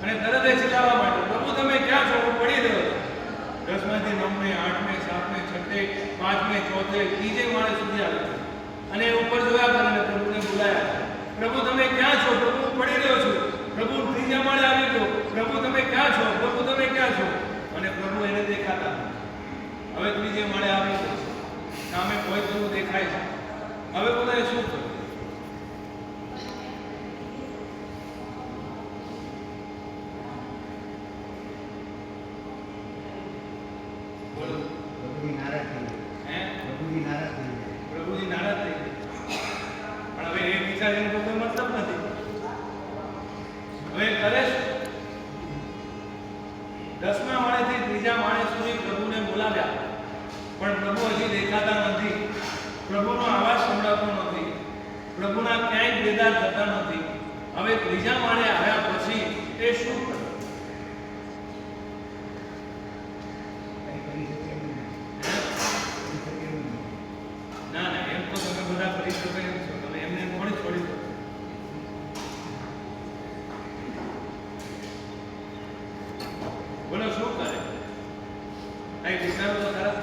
અને તરત એ ચિલ્લાવા માંડ્યો, પ્રભુ તમે ક્યાં છો? હું પડી રહ્યો હતો. 10માંથી 9મે 8મે 7મે 6મે 5મે 4મે 3જે માળે સુધી આવ્યો અને ઉપર જોયા કરે અને પ્રભુને બોલાયા, પ્રભુ તમે ક્યાં છો? પ્રભુ હું પડી રહ્યો છું. પ્રભુ 3જા માળે આવી ગયો, પ્રભુ તમે ક્યાં છો? પ્રભુ તમે ક્યાં છો? અને પ્રભુ એને દેખાતા. હવે 3જે માળે આવી ગયો, સામે કોઈ પ્રભુ દેખાય છે. હવે બોલાય શું કરું? પ્રભુજી નારાજ થઈ ગયા. પ્રભુજી નારાજ થઈ ગયા. પણ હવે એ વિચારીને તો કોઈ મતલબ નથી. હવે કરે શું? 10મા માળેથી 3જા માળે સુધી પ્રભુને બોલાવ્યા, પણ પ્રભુ હજી દેખાતા નથી. પ્રભુનો અવાજ સંભળાતો નથી. પ્રભુના ક્યાંય દીદાર થતા નથી. હવે 3જા માળે આવ્યા પછી એ શું કરે? ના એમ તો તમે બધા કરી શકો એમ છો. તમે એમને કોણ છોડી દો? બોલો શું કરે? કઈ વિચારો તો ખરા?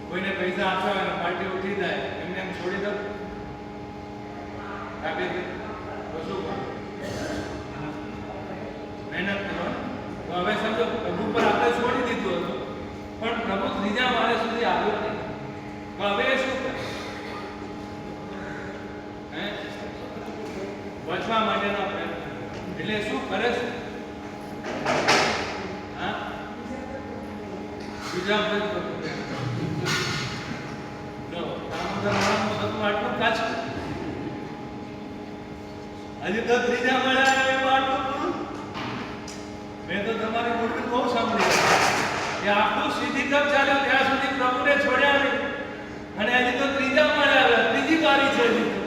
કોઈને પૈસા આપ્યા હોય પાર્ટી ઉઠી જાય, એમને એમ છોડી દો? આપી દે. બચવા માટેના પ્રયત્ન કરો. એટલે શું કરે છે? હા, બીજા પ્રયત્ન કરો. જો દામોદર માણસનું સત્વ આટલું કાચું, હજી તો ત્રીજા મળ્યા એવું આટલું. મેં તો તમારી મૂર્તિ બહુ સાંભળી કે આખું સીધી તક ચાલ્યો ત્યાં સુધી પ્રભુને છોડ્યા નહીં, અને હજી તો ત્રીજા મળ્યા આવ્યા, ત્રીજી પારી છે હજી તો.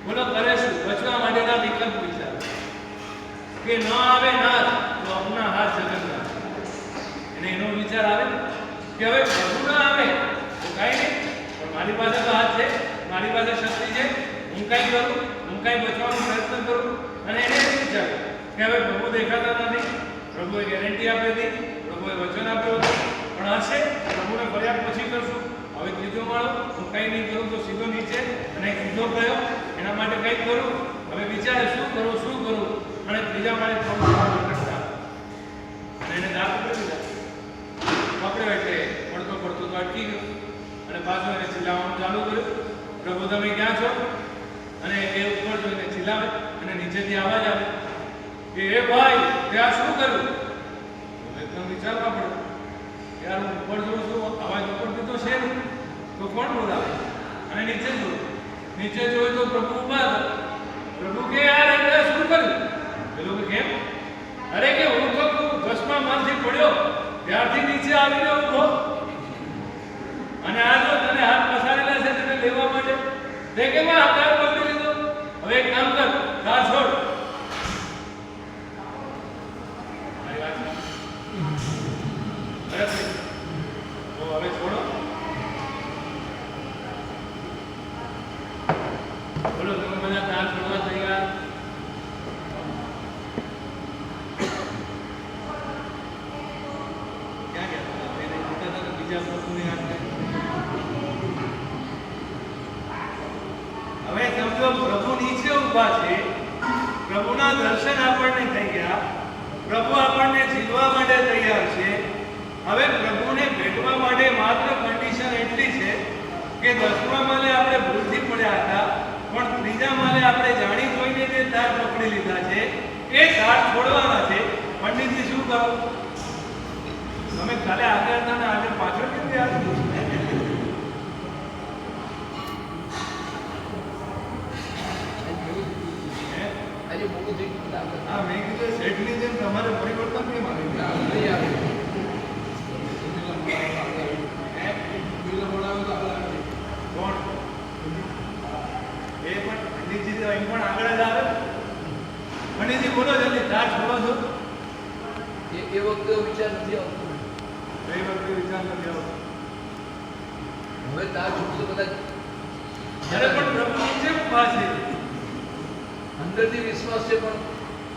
બોલો કરે શું? બચવા માટેના વિકલ્પ વિચાર કે ન આવે નાથ તો આપના હાથ જગન્નાથ. અને એનો વિચાર આવે કે હવે પ્રભુ ના આવે તો કાંઈ નહીં, પણ મારી પાસે તો હાથ છે, મારી પાસે શક્તિ છે, હું કાંઈ કરું, હું કાંઈ બચવાનો પ્રયત્ન કરું. અને એને શું વિચાર કે હવે પ્રભુ દેખાતા નથી, પ્રભુએ ગેરંટી આપી હતી, પ્રભુએ વચન આપ્યું હતું, પણ હશે પ્રભુને ફરિયાદ પછી કરશું. હવે ત્રીજો માળો, હું કંઈ નહીં કરું તો સીધો નીચે, અને સીધો ગયો એના માટે કંઈક કરું. હવે વિચારે શું કરું, શું કરું, અને ત્રીજા માળે કરતા અને એને દાખ કરી દીધા. પકડ્યો એટલે પડતો પડતો તો અટકી ગયો, અને પાછો એને ચિલ્લાવવાનું ચાલુ કર્યું, પ્રભુ તમે ક્યાં છો? અને એ ઉપર જોઈને ચિલ્લાવે, અને નીચેથી અવાજ આવે કે એ ભાઈ ત્યાં શું કર્યું? હવે તમે વિચારવા પડે, યાર હું ઉપર જોઉં છું, અવાજ ઉપરથી તો છે નહીં, તો કોણ બોલાવે? અને નીચે જોયું, નીચે જોયું તો પ્રભુ ઉભા હતા. પ્રભુ કે યાર એટલે શું કર્યું? પેલો કે કેમ? અરે કે હું તો દસમા માનથી પડ્યો ત્યારથી નીચે આવીને ઊભો, અને આ જો તને હાથ પસારેલા છે તને લેવા માટે, તે કે મેં હાથ પકડી લીધો. હવે એક કામ કર, કાર છોડ. મારી વાત છે? અરે તો હવે છોડો. બોલો તમે બધા કાર છોડવા તૈયાર? ક્યાં ગયા? એને જોતા હતા બીજા પ્રભુને યાદ કરી. હવે સમજો પ્રભુ નીચે ઊભા છે, પ્રભુના દર્શન આપણને થઈ ગયા, પ્રભુ આપણને જીવવા માટે તૈયાર છે. હવે પ્રભુને ભેટવા માટે માત્ર કન્ડિશન એટલી છે કે દસમા માલે આપણે ભૂલથી પડ્યા હતા, પણ ત્રીજા માલે આપણે જાણી જોઈને જે તાર પકડી લીધા છે એ તાર છોડવાના છે. પંડિતજી શું કરો? તમે કાલે આગળ હતા ને આજે પાછળ કેમ ગયા? આજે બહુ થઈ ગયું. હા, મેં કીધું શેઠની જેમ તમારે પરિવર્તન કેમ આવ્યું? નહીં આવે. કોણ? એ પણ પંડિતજી તો અહીં પણ આગળ જ આવે. પંડિતજી બોલો જલ્દી, તાર છોડો છો? એ વખતે વિચાર નથી આવતો. એ વખતે વિચાર નથી આવતો. હવે તાર છોડતો બધા અરે પણ પ્રભુ નીચે ઊભા છે. અંદરથી વિશ્વાસ છે, પણ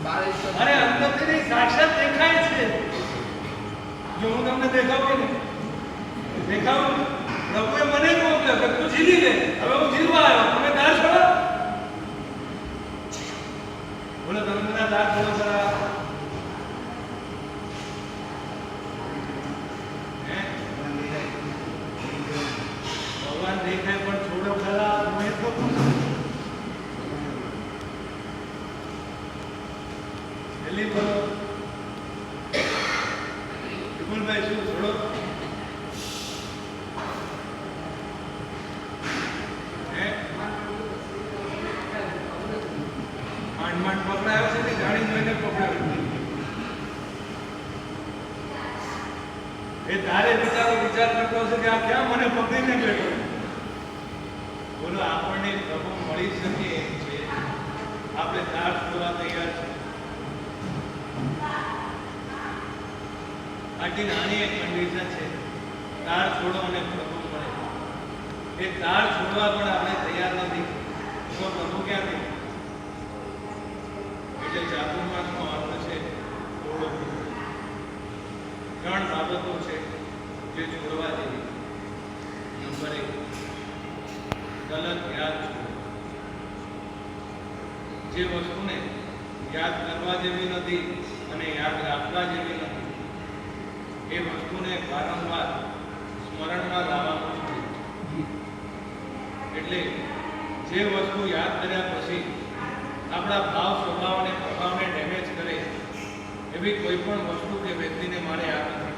બહાર અરે અંદરથી નહીં, સાક્ષાત દેખાય છે. જો હું તમને દેખાવું ને, દેખાવું, પ્રભુએ મને જ મોકલ્યો કે તું જીવી લે. હવે હું જીવવા આવ્યો, તમે દાર છોડો. બોલો તમે બધા દાર છોડો ખરા? ભગવાન દેખાય પણ છોડો ખરા? મેં તો જલ્દી બોલો. વિપુલભાઈ શું છોડો? માંડ પકડાયો છે કે જાણી જોઈને પકડાયો? એ તારે વિચાર કરતો હશે કે આ ક્યાં મને પકડીને બેઠો. બોલો આપણને પ્રભુ મળી શકે એમ છે, આપણે તાર છોડવા તૈયાર છે. આટલી નાની એક કન્ડિશન છે, તાર છોડો અને પ્રભુ મળે. એ તાર છોડવા પણ આપણે તૈયાર નથી તો પ્રભુ ક્યાંથી? એટલે ચાતુર્માસનો અર્થ છે છોડો. ત્રણ બાબતો છે જે છોડવા જેવી. નંબર 1, ગલત યાદ છોડો. જે વસ્તુને યાદ કરવા જેવી નથી અને યાદ રાખવા જેવી નથી, એ વસ્તુને વારંવાર સ્મરણમાં લાવવાનું છે. એટલે જે વસ્તુ યાદ કર્યા પછી આપણા ભાવ સ્વભાવ અને પ્રભાવને ડેમેજ કરે એવી કોઈ પણ વસ્તુ કે વ્યક્તિને મારે યાદ નથી.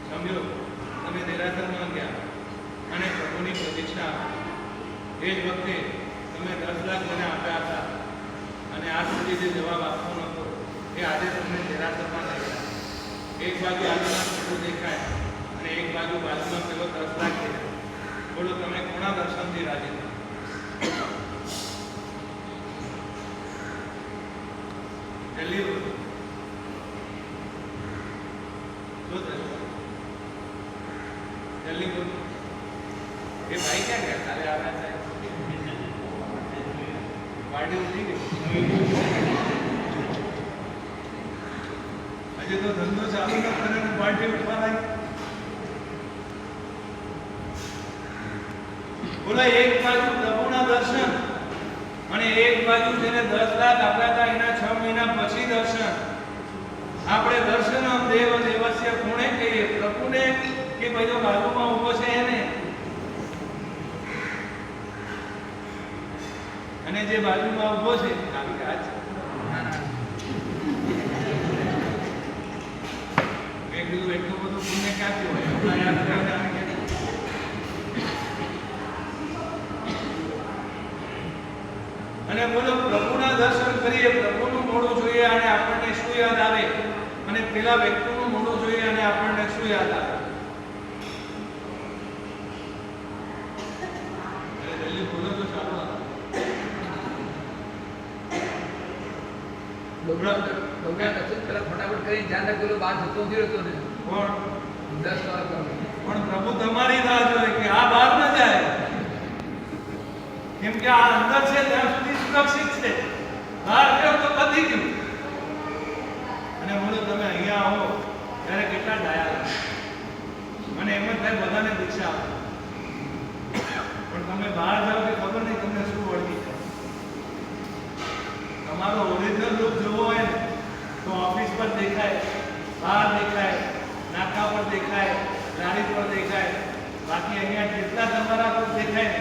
સમજો, તમે દેરાસરમાં ગયા અને પ્રભુની પ્રતિષ્ઠા આપી. એ જ વખતે તમે 10 લાખ મને આપ્યા હતા અને આજ સુધી જે જવાબ આપવો નહોતો એ આજે તમને દેરાસરમાં લઈ ગયા. એક બાજુ આજુના ફોટો દેખાય અને એક બાજુ બાજુમાં પેલો 10 લાખ દેખાય. બોલો, તમે કોના દર્શનથી રાજી થયા? જલ્દી બોલો, શું થયું? જલ્દી બોલો. એ ભાઈ ક્યાં ગયા? કાલે આવ્યા હતા, પાર્ટી ઉઠી ગઈ. હજી તો ધંધો ચાલુ ન કરે ને પાર્ટી ઉઠવા લાગી. બોલો, એક બાજુ પ્રભુના દર્શન અને એક બાજુ જેને 10 લાખ આપ્યા હતા એના 6 મહિના પછી દર્શન. આપણે દર્શનમ દેવ દેવસ્ય કોણે કહીએ? પ્રભુને કે ભાઈ જો બાજુમાં ઊભો છે એને? અને જે બાજુમાં ઊભો છે આવી આ છે. મેં કીધું એટલું બધું પુણ્ય ક્યાંથી હોય? હમણાં યાદ કર્યા આવે કે અને બોલો, પ્રભુના દર્શન કરીએ, પ્રભુનું મોઢું જોઈએ અને આપણને શું યાદ આવે? અને પેલા વ્યક્તિનું મોઢું જોઈએ અને આપણને શું યાદ આવે? જલ્દી બોલો તો ચાલો. ડોગરા દર્શન પેલા ફટાફટ કરી ધ્યાન રાખજો, બહાર જતો નથી રહેતો ને. પણ 10 વાર કરો. પણ પ્રભુ તમારી રાહ જોવે કે આ બહાર ન જાય, કેમ કે આ અંદર છે ત્યાં સુધી સુરક્ષિત છે. બહાર ગયો તો પતી ગયું. અને બોલો, તમે અહીંયા આવો ત્યારે કેટલા ડાયા લાગે. મને એમ જ થાય બધાને દીક્ષા આપો, પણ તમે બહાર જાઓ કે ખબર નહીં તમને શું વળગી જાય. તમારો ઓરિજિનલ રૂપ જોવો હોય ને તો ઓફિસ પર દેખાય, બહાર દેખાય, નાકા પર દેખાય, ગાડી પર દેખાય. બાકી અહીંયા જેટલા તમારા રૂપ દેખાય ને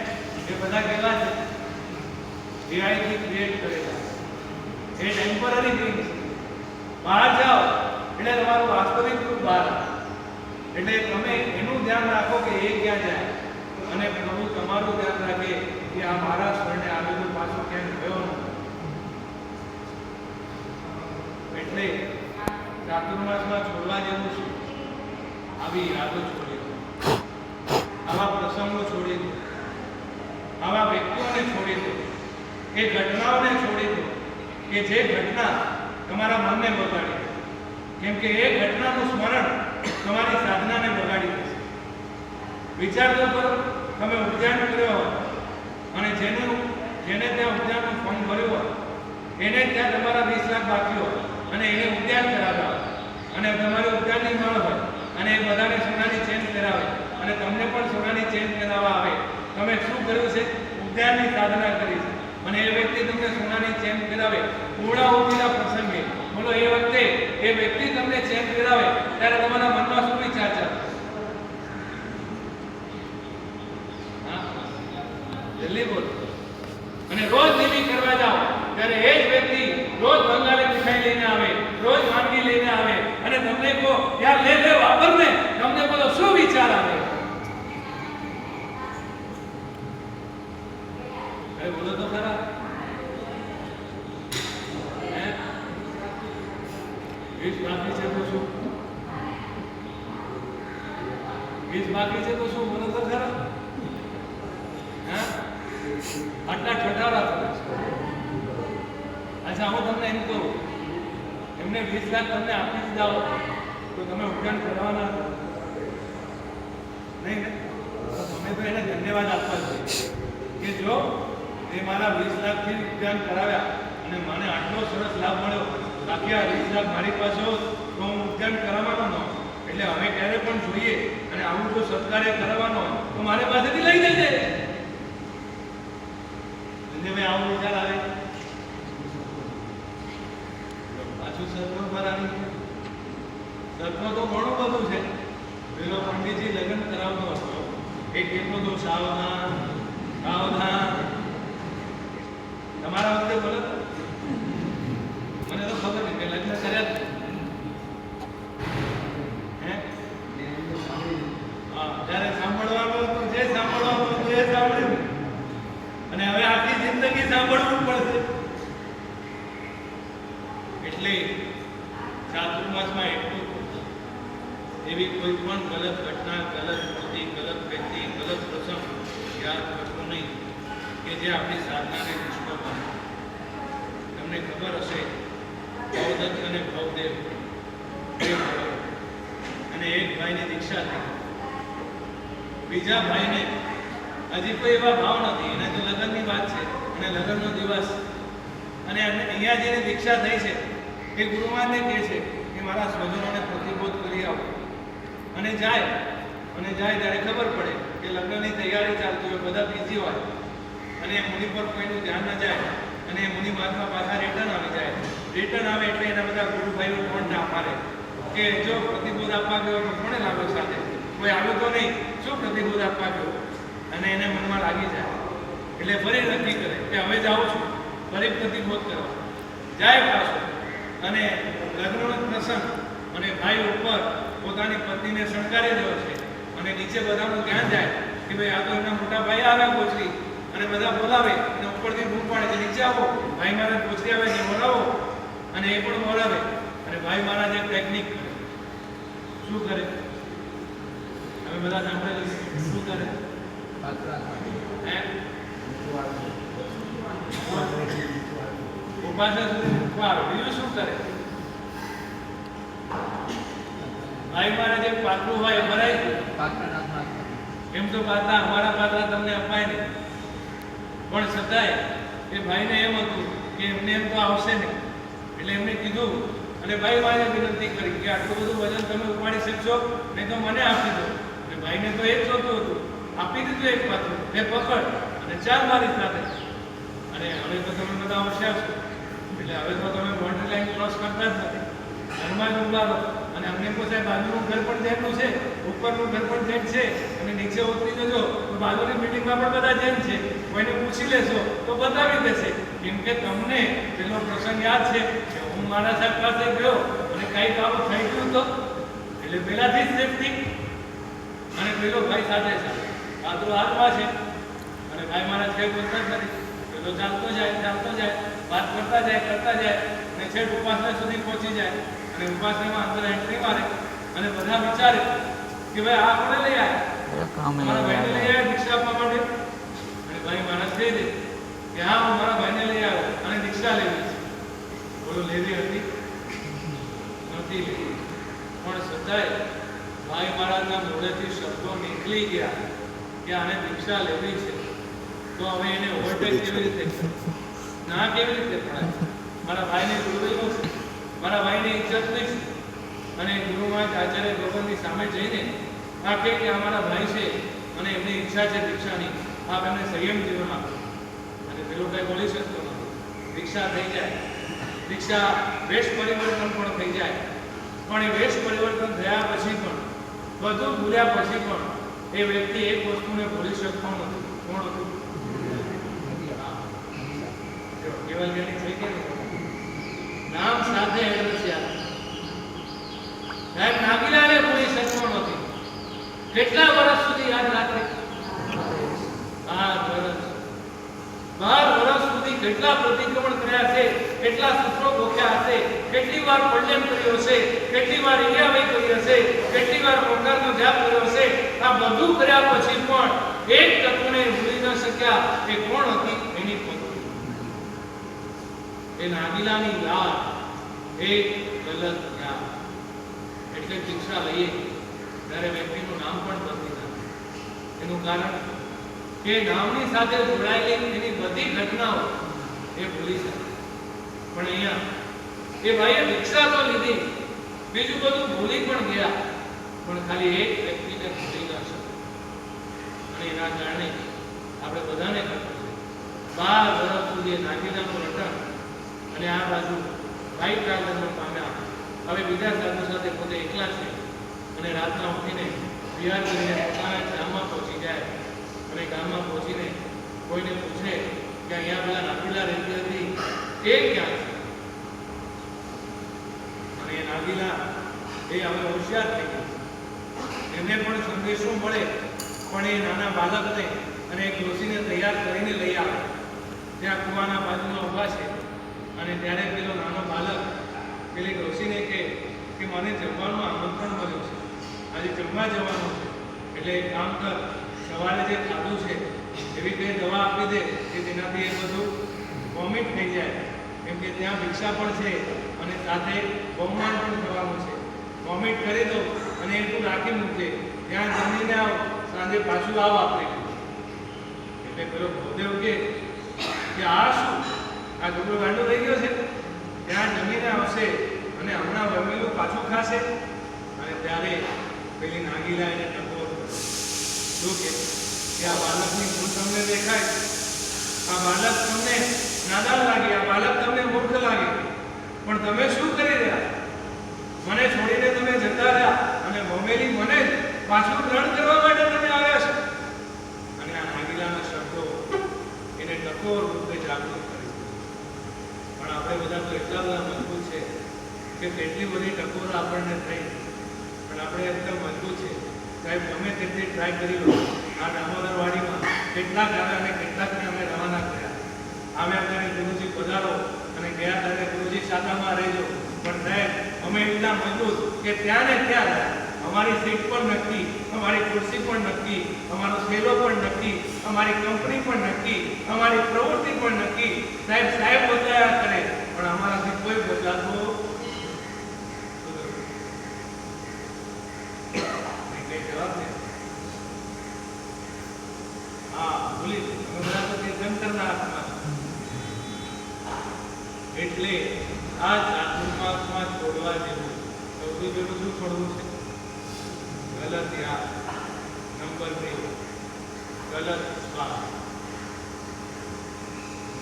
એ બધા કેવા છે? AI થી ક્રિએટ કરેલા. એ ટેમ્પરરી થિંગ છે. બહાર જાઓ એટલે તમારું વાસ્તવિક રૂપ બહાર આવે. એટલે તમે એનું ધ્યાન રાખો કે એ ક્યાં જાય અને પ્રભુ તમારું ધ્યાન રાખે કે આ મારા શરણે આવેલું પાછો ક્યાંક ગયો નથી. એટલે ચાતુર્માસમાં છોડવા જેવું છે. આવી યાદો છોડી દો, આવા પ્રસંગો છોડી દો, આવા વ્યક્તિઓને છોડી દો, એ ઘટનાઓને છોડી દો કે જે ઘટના તમારા મનને બગાડી દે. કેમ કે એ ઘટનાનું સ્મરણ તમારી સાધનાને બગાડી દેશે. વિચાર તો કરો, તમે ઉદ્યાન કર્યો હોય અને જેને ત્યાં ઉદ્યાનનું ફંડ ભર્યું હોય એને ત્યાં તમારા 20 લાખ બાકી હોય અને એને ઉદ્યાન કરાવ્યા હોય અને તમારે ઉદ્યાનની માળ હોય અને એ બધાને સોનાની ચેન પહેરાવે અને તમને પણ સોનાની ચેન પહેરાવવા આવે. તમે શું કર્યું છે? ઉદ્યાનની સાધના કરી છે. અને એ વ્યક્તિ તમને સોનાની ચેન પહેરાવે પૂર્ણાહુતિના પ્રસંગે. બોલો, એ વખતે એ વ્યક્તિ તમને ચેન પહેરાવે ત્યારે તમારા મનમાં શું વિચાર ચાલે? જલ્દી બોલો. અને રોજ દેવી કરવા જાઓ ત્યારે એ જ વ્યક્તિ રોજ બંગાળી મીઠાઈ લઈને આવે, રોજ વાનગી લઈને આવે અને તમને કહો યાર લે લે વાપર ને, તમને બોલો શું વિચાર આવે? અરે બોલો તો ખરા. 20 બાકી છે તો શું? 20 બાકી છે તો શું? બોલો તો ખરા. આટલા ઠઠારા કરે છે. અચ્છા, હું તમને એમ કહું, એમને 20 લાખ તમને આપી દીધા હોત તો તમે ઉદ્યાન કરવાના નહીં ને? તમે તો એને ધન્યવાદ આપવા જોઈએ કે જો એ મારા 20 લાખથી ઉદ્યાન કરાવ્યા અને મને આટલો સરસ લાભ મળ્યો, બાકી આ 20 લાખ મારી પાસે હોત તો હું ઉદ્યાન કરાવવાનો ન હોત. એટલે હવે ક્યારે પણ જોઈએ અને આવું જો સત્કાર્ય કરાવવાનો હોય તો મારી પાસેથી લઈ જજે. ભાઈ આવો વિચાર આવે પાછું સર્વ પર આવી ગયું. સર્વ તો ઘણું બધું છે. પેલો પંડિતજી લગ્ન કરાવતો હતો, એ કહેતો હતો સાવધાન સાવધાન તમારા વખતે બોલો તો. મને તો ખબર નહીં કે લગ્ન કર્યા જ હે હા જ્યારે સાંભળવાનું હતું જે સાંભળવાનું હતું એ સાંભળ્યું અને હવે આખી જિંદગી સાંભળવું પડશે એટલે ચાતુર્માસમાં એટલું એવી કોઈ પણ ગલત ઘટના ગલત કૃતિ ગલત વ્યક્તિ ગલત પ્રસંગ યાદ કરવો નહીં કે જે આપણી સાધનાને નિષ્ફળ બને. તમને ખબર હશે ભવદત્ત અને ભવદેવ બે ભાઈઓ અને એક ભાઈની દીક્ષા થઈ બીજા ભાઈને હજી કોઈ એવા ભાવ નથી એને તો લગ્નની વાત છે અને લગ્નનો દિવસ અને અહીંયા જેની દીક્ષા થઈ છે એ ગુરુમાનને કહે છે કે મારા સ્વજનોને પ્રતિબોધ કરી આવો અને જાય ત્યારે ખબર પડે કે લગ્નની તૈયારી ચાલતી હોય બધા બીજી હોય અને એ મુનિ પર કોઈનું ધ્યાન ન જાય અને એ મુનિ મહાત્મા પાછા રિટર્ન આવી જાય રિટર્ન આવે એટલે એના બધા ગુરુભાઈઓ કોણ ના પાડે કે જો પ્રતિબોધ આપવા ગયો તો કોણે લાગો સાથે કોઈ આવ્યું તો નહીં શું પ્રતિબોધ આપવા ગયો અને એને મનમાં લાગી જાય એટલે ફરી નક્કી કરે કે હવે જાઉં છું ફરી પ્રતિબોધ કરવા જાય પાછો અને લગ્નનો પ્રસંગ અને ભાઈ ઉપર પોતાની પત્નીને શણગારી રહ્યો છે અને નીચે બધાનું ધ્યાન જાય કે ભાઈ આ તો એમના મોટા ભાઈ આવ્યા ગોચરી અને બધા બોલાવે અને ઉપરથી બૂમ પાડે છે નીચે આવો ભાઈ મારા ગોચરી આવે છે બોલાવો અને એ પણ બોલાવે અને ભાઈ મારા જે ટેકનિક કરે શું કરે હવે બધા સાંભળેલું શું કરે હે ઉપાસના સુધી મૂકવા આવે બીજું શું કરે ભાઈ મારા જે પાટલું હોય એ ભરાય એમ તો પાટલા અમારા પાટલા તમને અપાય નહીં પણ છતાંય એ ભાઈને એમ હતું કે એમને એમ તો આવશે નહીં એટલે એમને કીધું અને ભાઈ મારે વિનંતી કરી કે આટલું બધું વજન તમે ઉપાડી શકશો નહીં તો મને આપી દો અને ભાઈને તો એ જ જોતું હતું આપી દીધું એક પાટલું એ પકડ અને ચાલ મારી સાથે અને હવે તો તમે બધા હોશિયાર છો એટલે હવે તો તમે બોર્ડર લાઈન ક્રોસ કરતા જ નથી ઘરમાં જ ઉભા રહો અને અમને કહો સાહેબ બાજુનું ઘર પણ જેટલું છે ઉપરનું ઘર પણ જેટ છે અને નીચે ઉતરી જજો તો બાજુની બિલ્ડિંગમાં પણ બધા જેમ છે કોઈને પૂછી લેશો તો બતાવી દેશે કેમ કે તમને પેલો પ્રસંગ યાદ છે કે હું મારા સાહેબ પાસે ગયો અને કાંઈક આવું થઈ ગયું તો એટલે પહેલાથી જ સેફટી અને પેલો ભાઈ સાથે છે આ તો હાથમાં છે અને ભાઈ મારા છે બોલતા જ નથી પેલો ચાલતો જાય વાત કરતા જાય અને છેક ઉપાસના સુધી પહોંચી જાય અને ઉપાસનામાં અંદર એન્ટ્રી મારે અને બધા વિચારે કે ભાઈ આ કોને લઈ આવ્યા મારા ભાઈને લઈ આવ્યા દીક્ષા આપવા માટે અને ભાઈ મારા કહી દે કે હા હું મારા ભાઈને લઈ આવ્યો અને દીક્ષા લેવી છે બોલો લેવી હતી નથી લેવી પણ છતાંય ભાઈ મહારાજના મોઢેથી શબ્દો નીકળી ગયા કે આને દીક્ષા લેવી છે તો હવે એને ઓવરટેક કેવી રીતે ના કેવી રીતે પડાય મારા ભાઈને ગુરુદેવ છે મારા ભાઈને ઇજ્જત નહીં અને ગુરુમાં આચાર્ય ભગવાનની સામે જઈને આ કે અમારા ભાઈ છે અને એમની ઈચ્છા છે દીક્ષાની આપ એમને સંયમ જીવન આપો અને પેલો કંઈ બોલી શકતો નથી દીક્ષા થઈ જાય દીક્ષા વેશ પરિવર્તન પણ થઈ જાય પણ એ વેશ પરિવર્તન થયા પછી પણ બધું ભૂલ્યા પછી પણ એ વ્યક્તિ એક વસ્તુને ભૂલી શકતો નથી કોણ હતું કેવલ જ્ઞાની થઈ કે નામ સાથે એડ્રેસ યાદ સાહેબ નાગીલાને ભૂલી શકતો નથી કેટલા વર્ષ સુધી યાદ રાખે 12 વર્ષ સુધી કેટલા પ્રતિક્રમણ કર્યા છે કેટલા સૂત્રો ગોખ્યા હશે કેટલી વાર પલ્યમ કર્યો છે કેટલી વાર ઈયાવી કરી હશે કેટલી વાર ઓંકારનો જાપ કર્યો હશે આ બધું કર્યા પછી પણ એક તત્વને ભૂલી ન શક્યા એ કોણ હતી એની પત્ની એ નાગીલાની યાદ એક ગલત યાદ એટલે દીક્ષા લઈએ ત્યારે વ્યક્તિનું નામ પણ બદલી નાખે એનું કારણ કે નામની સાથે જોડાયેલી એની બધી ઘટનાઓ એ ભૂલી જાય પણ અહીંયા એ ભાઈએ દીક્ષા તો લીધી બીજું બધું ભૂલી પણ ગયા પણ ખાલી એક વ્યક્તિને ભૂલી ન શકે અને એના કારણે આપણે બધાને ખબર છે 12 વર્ષ સુધી નાગીલાનું રટણ અને આ બાજુ ભાઈ પ્રાગંદમાં પામ્યા હવે બીજા સાધુ સાથે પોતે એકલા છે અને રાતના ઉઠીને વિહાર કરીને પોતાના ગામમાં પહોંચી જાય અને ગામમાં પહોંચીને કોઈને પૂછે કે અહીંયા પેલા નાગીલા રહેતી હતી એ ક્યાં છે? અને એ નાગીલા એ હવે હોશિયાર થઈ ગઈ. એમને પણ સંદેશો મળે, પણ એ નાના બાળકને અને એક ડોશીને તૈયાર કરીને લઈ આવે. ત્યાં કૂવાના બાજુમાં ઊભા છે અને ત્યારે પેલો નાનો બાળક પેલી ડોશીને કહે કે મને જમવાનું આમંત્રણ મળ્યું છે, આજે જમવા જવાનું છે, એટલે એક કામ કર, સવારે જે ખાધું છે એવી કંઈ દવા આપી દે કે જેનાથી એ બધું વોમિટ થઈ જાય, કેમ કે ત્યાં ભિક્ષા પણ છે અને સાથે બહુમાન પણ કરવાનું છે. વોમિટ કરી દો અને એ તું રાખી મૂકજે, ત્યાં જમીને આવ, સાંજે પાછું આવ આપણે. એટલે પેલો ભોદેવ કે આ શું, આ છોકરો ગાંડો થઈ ગયો છે? ત્યાં જમીને આવશે અને હમણાં વમેલું પાછું ખાશે. અને ત્યારે પેલી નાગીલા એને ટકોર શું કે આ બાળકની ભૂલ તમને દેખાય, આ બાળક તમને નાદાન લાગે, આ બાળક તમને મૂર્ખ લાગે, પણ તમે શું કરી રહ્યા? મને છોડીને તમે જતા રહ્યા અને વમેલી મને પાછું ગ્રહણ કરવા માટે તમે આવ્યા છો. અને આ નાગીલાના શબ્દો એને ટકોર રૂપે જાગૃત કરી. પણ આપણે બધા તો એટલા બધા મજબૂત છે કે કેટલી બધી ટકોર આપણને થઈ, પણ આપણે એકદમ મજબૂત છે. સાહેબ ગમે તેટલી ટ્રાય કરી લો. આ દામોદરવાડીમાં કેટલાક આવ્યા અને કેટલાકને અમે રવાના કર્યા. આવ્યા ત્યારે ગુરુજી પધારો અને ગયા ત્યારે ગુરુજી સાદામાં રહેજો. પણ સાહેબ અમે એટલા મજબૂત કે ત્યાં ને ત્યાં રહ્યા. અમારી સીટ પણ નક્કી, અમારી ખુરશી પણ નક્કી, અમારો થેલો પણ નક્કી, અમારી કંપની પણ નક્કી, અમારી પ્રવૃત્તિ પણ નક્કી. સાહેબ સાહેબ બદલાયા કરે પણ અમારાથી કોઈ બદલાતો કઈ જવાબ નહીં. હા બોલી તમે બધા તો તે જંતરના હાથમાં. એટલે આ ચાતુર્માસમાં છોડવા જેવું સૌથી પહેલું શું છોડવું છે? ગલત યાદ. નંબર 2 ગલત સ્વાદ.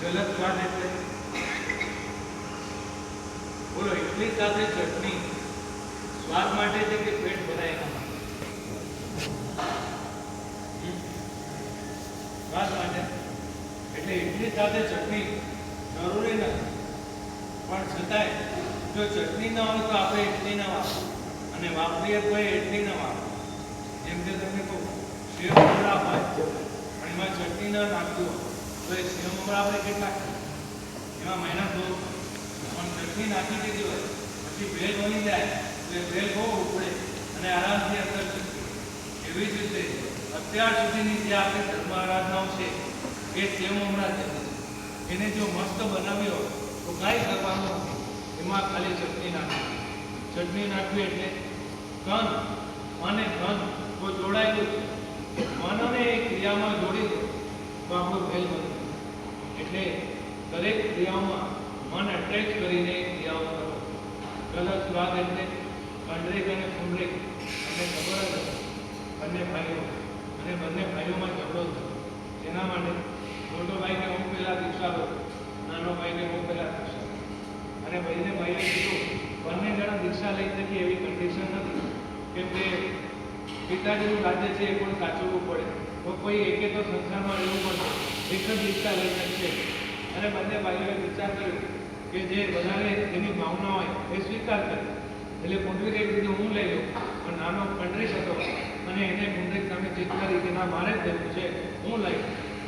ગલત સ્વાદ એટલે બોલો ઇડલી સાથે ચટણી સ્વાદ માટે છે કે પેટ ભરાય એના માટે? સ્વાદ માટે. એટલે ઇડલી સાથે ચટણી જરૂરી નથી, પણ છતાંય જો ચટણી ન હોય તો આપણે ઇડલી ના વાપરીએ અને વાપરીએ તો ઇડલી ના વાપરીએ. જેમ કે તમે કહો સેવ મમરા હોય પણ એમાં ચટણી ન નાખતું હોય તો એ સેવ મમરા આપણે કેટલા એમાં મહેનત બહુ, પણ ચટણી નાખી દીધી હોય પછી ભેળ બની જાય તો એ ભેળ બહુ ઉપડે અને આરામથી અંદર ચટણી. એવી જ રીતે અત્યાર સુધીની જે આપણી ધર્મ આરાધનાઓ છે એ સેવ મમરા છે, એને જો મસ્ત બનાવી હોય તો કાંઈ કરવાનું નથી, એમાં ખાલી ચટણી નાખવી. ચટણી નાખવી એટલે કન અને ધન તો જોડાયેલું છે. મનને એ ક્રિયામાં જોડી દો તો આપણું ભેલ બને. એટલે દરેક ક્રિયાઓમાં મન એટ્રેક્ટ કરીને ક્રિયાઓ કરો. ગલત સ્વાદ એટલે કંડરેક અને ફુંડરેક તમને ખબર જ હશે, બંને ભાઈઓ અને બંને ભાઈઓમાં ઝઘડો થયો. જેના માટે મોટો ભાઈ કે હું પહેલાં દીક્ષા લઉં, નાનો ભાઈ કે હું પહેલાં દીક્ષા લઉં. અને ભાઈએ કીધું બંને જણા દીક્ષા લઈ શકીએ એવી કન્ડિશન નથી, કેમ કે પિતાજીનું રાજ્ય છે એ પણ સાચવવું પડે, તો કોઈ એકે તો સંસારમાં રહેવું પડશે, એક જ દીક્ષા લઈ શકશે. અને બંને ભાઈઓએ વિચાર કર્યો કે જે વધારે જેની ભાવના હોય એ સ્વીકાર કરે. એટલે પુંડરીકે કીધું હું લઈ લઉં, પણ નાનો કંડરીક હતો અને એને પુંડરીક સામે જીત કરી કે ના મારે જ દેવું છે, હું લઈ.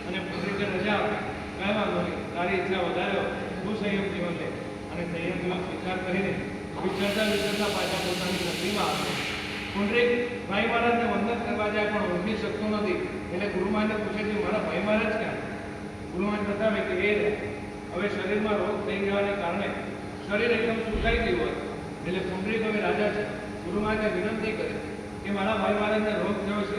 અને પુંડરીકે રજા આપી, કાંઈ વાંધો નહીં, તારી ઈચ્છા વધારે હું સંયમ જીવન લે. અને સંયમ જીવન સ્વીકાર કરીને વિચરતા પાછા પોતાની નગરીમાં આવે. પુંડરીક ભાઈ મહારાજને વંદન કરવા જાય પણ ઓળખી શકતો નથી. એટલે ગુરુમાનને પૂછે કે મારા ભાઈ મહારાજ ક્યાં? ગુરુમાન બતાવે કે એ હવે શરીરમાં રોગ થઈ ગયાને કારણે શરીર એકદમ સુકાઈ ગયું હોય. એટલે પુંડરીક હવે રાજા છે, ગુરુમાનને વિનંતી કરે કે મારા ભાઈ મહારાજને રોગ થયો છે,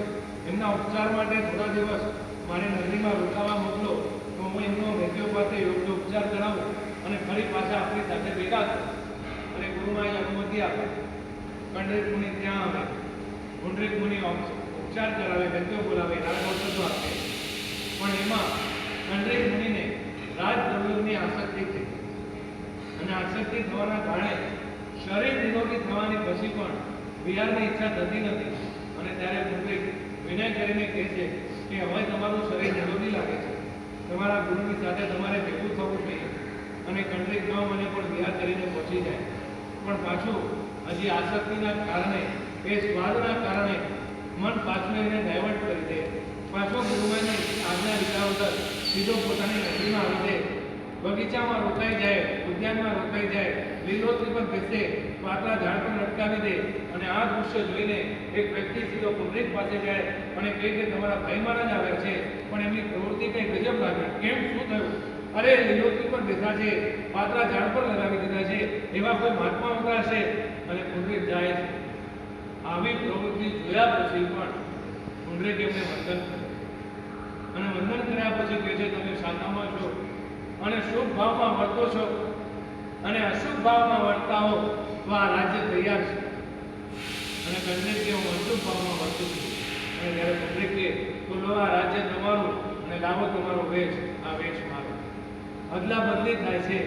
એમના ઉપચાર માટે થોડા દિવસ મારી નગરીમાં રોકાવા મોકલો તો હું એમનો વૈદ્યો પાસે યોગ્ય ઉપચાર કરાવું અને ફરી પાછા આપણી સાથે ભેગા કરું. અને ગુરુમાએ અનુમતિ આપે. કંડરીક મુનિ ત્યાં આવે, પુંડરીક મુનિ ઉપચાર કરાવે, વૈદ્યો બોલાવે, રાજવસતો આપે. પણ એમાં કંડરીક મુનિને રાજદ્રવ્યોની આસક્તિ થઈ અને આસક્તિ થવાના કારણે શરીર નિરોગી થવાની પછી પણ વિહારની ઈચ્છા થતી નથી. અને ત્યારે પુંડરીક વિનય કરીને કહે છે કે હવે તમારું શરીર નિરોગી લાગે છે, તમારા ગુરુની સાથે તમારે ભેગું થવું જોઈએ અને કંટ્રી ન મને પણ વિહાર કરીને પહોંચી જાય. પણ પાછું હજી આસક્તિના કારણે એ સ્વાદના કારણે મન પાછું એને ડાયવર્ટ કરી દે. પાછો ગુરુમાની આજ્ઞા લીધા વગર સીધો પોતાની નગરીમાં આવી દે. બગીચામાં રોકાઈ જાય, ઉદ્યાનમાં રોકાઈ જાય, લીલોતરી પર બેસે, પાતળા ઝાડ પર લટકાવી દે અને આ દૃશ્ય જોઈને એક વ્યક્તિ સીધો પુંડરીક પાસે જાય અને કહે કે તમારા ભાઈ મહારાજ આવ્યા છે, પણ એમની પ્રવૃત્તિ કંઈ ગજબ લાગે. કેમ, શું થયું? અરે લીલોતરી પર બેઠા છે, પાતળા ઝાડ પર લગાવી દીધા છે, એવા કોઈ મહાત્મા આવતા હશે. અને પુંડરીક જાય છે. આવી પ્રવૃત્તિ જોયા પછી પણ પુંડરીક એમને વંદન કરે અને વંદન કર્યા પછી કહે છે તમે શાખામાં છો અને શુભ ભાવમાં વર્તો છો અને અશુભ ભાવમાં વર્તા હો તો આ રાજ્ય તૈયાર છે. અને કંડેક કે હું અશુભ ભાવમાં વર્તું છું. અને જ્યારે કંડેક કે તો લો આ રાજ્ય તમારું અને લાવો તમારો વેશ, આ વેશ મારો. અદલા બદલી થાય છે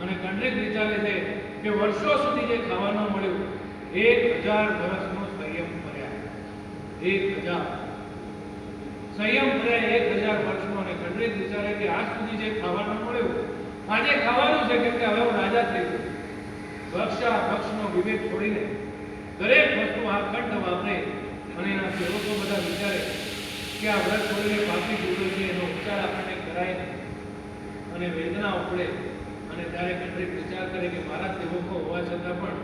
અને કંડેક વિચારે છે કે વર્ષો સુધી જે ખાવાનું મળ્યું 1000 વર્ષનો સંયમ કર્યા. 1000 સંયમ કર્યા 1000 વર્ષનો. અને કંડેક વિચારે કે આજ સુધી જે ખાવાનું મળ્યું આજે ખાવાનું છે કેમ કે હવે હું રાજા થઈ ગયો. ભક્ષા ભક્ષનો વિવેક છોડીને દરેક વસ્તુ આખંડ વાપરે અને એના સેવકો બધા વિચારે કે આ વ્રત છોડીને પાપી જીવો છે, એનો ઉપચાર આપણને કરાય અને વેદના ઉપડે. અને ત્યારે કંડેક વિચાર કરે કે મારા સેવકો હોવા છતાં પણ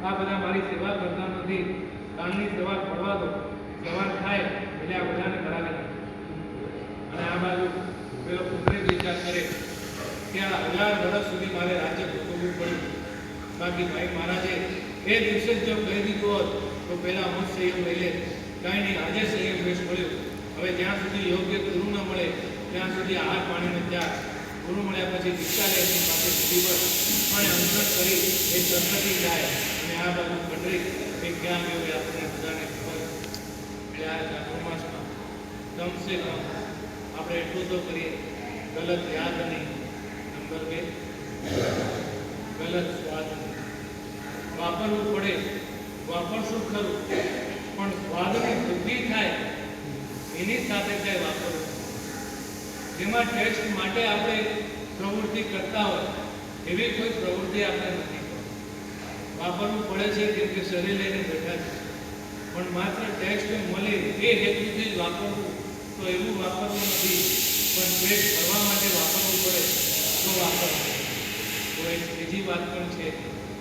આ બધા મારી સેવા કરતા નથી. કાલની સવાર પડવા દો, સવાર થાય એટલે આ બધાને કરાવી નાખે. અને આ બાજુ પેલો પુંડરીક વિચાર કરે કે આ 1000 વર્ષ સુધી મારે રાજ્ય ભોગવવું પડ્યું. બાકી ભાઈ મહારાજે એ દિવસે જ જો કહી દીધું હોત તો પહેલા હું સંયમ લઈ લે. કાંઈ નહીં, આજે સંયમ વેશ મળ્યો. હવે જ્યાં સુધી યોગ્ય ગુરુ ન મળે ત્યાં સુધી આહાર પાણીનો ત્યાગ. ગુરુ મળ્યા પછી દીક્ષા લે એની પાસે જીવન અને અંતર કરી એ સદગતિ જાય. અને આ બાજુ કંડરીક એ ક્યાં ગયો એ આપણને બધાને ખબર. એટલે આ ચાતુર્માસમાં કમસે કમ આપણે એટલું તો કરીએ, ગલત યાદ નહીં. નંબર 2, ગલત સ્વાદ નહીં. વાપરવું પડે, વાપરશું ખરું, પણ સ્વાદની વૃદ્ધિ થાય એની સાથે કંઈ વાપરવું. જેમાં ટેસ્ટ માટે આપણે પ્રવૃત્તિ કરતા હોય એવી કોઈ પ્રવૃત્તિ આપણે નથી કરતા. વાપરવું પડે છે કેમ કે શરીર લઈને બેઠા છે, પણ માત્ર ટેસ્ટ મળે એ હેતુથી જ વાપરવું તો એવું વાપરવું નથી. પણ પેટ ભરવા માટે વાપરવું પડે તો વાપરવું. તો એક બીજી વાત પણ છે,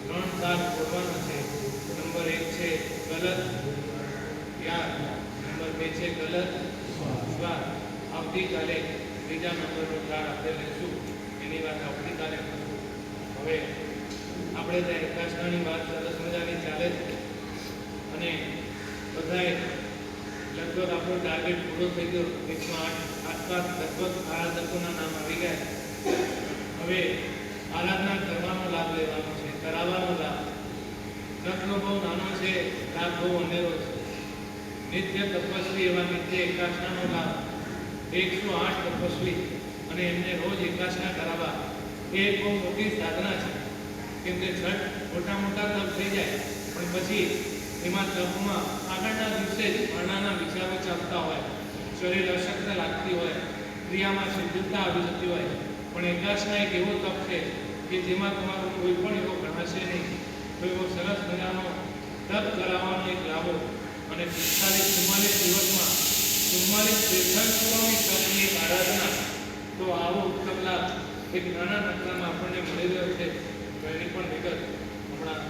3 સાર છોડવાના છે. નંબર 1 છે ગલત યાદ, નંબર 2 છે ગલત સ્વાદ. આવતીકાલે ત્રીજા નંબરનો ચાર આપણે લઈશું, એની વાત આવતીકાલે કરશું. હવે આપણે ત્યાં એકાદશીની વાત સરસ મજાની ચાલે છે અને બધાએ લગભગ આપણો ટાર્ગેટ પૂરો થઈ ગયો. 108 આસપાસ લગભગ આરાધકોના નામ આવી ગયા. હવે આરાધના કરવાનો લાભ લેવાનો છે, કરાવવાનો લાભ. રત્નો બહુ નાનો છે, લાભ બહુ અનેરો છે. નિત્ય તપસ્વી એવા નિત્ય એકાદશીનો લાભ 108 તપસ્વી અને એમને રોજ એકાદશી કરાવવા એ બહુ મોટી સાધના છે. કેમ કે છઠ મોટા મોટા તપ થઈ જાય પણ પછી એમાં તપમાં આગળના દિવસે જ વર્ણાના વિચારો ચાલતા હોય, શરીર અશક્ત લાગતી હોય, ક્રિયામાં શિથિલતા આવી જતી હોય. પણ એકાદશી એક એવો તપ છે કે જેમાં તમારો કોઈ પણ એવો ગણાશે નહીં. તો એવો સરસ મજાનો તપ કરાવવાનો એક લાભો. અને 45-44 દિવસમાં 44 તપની એક આરાધના. તો આવો ઉત્તમ લાભ એક નાના નકલામાં આપણને મળી રહ્યો છે. તો એની પણ વિગત હમણાં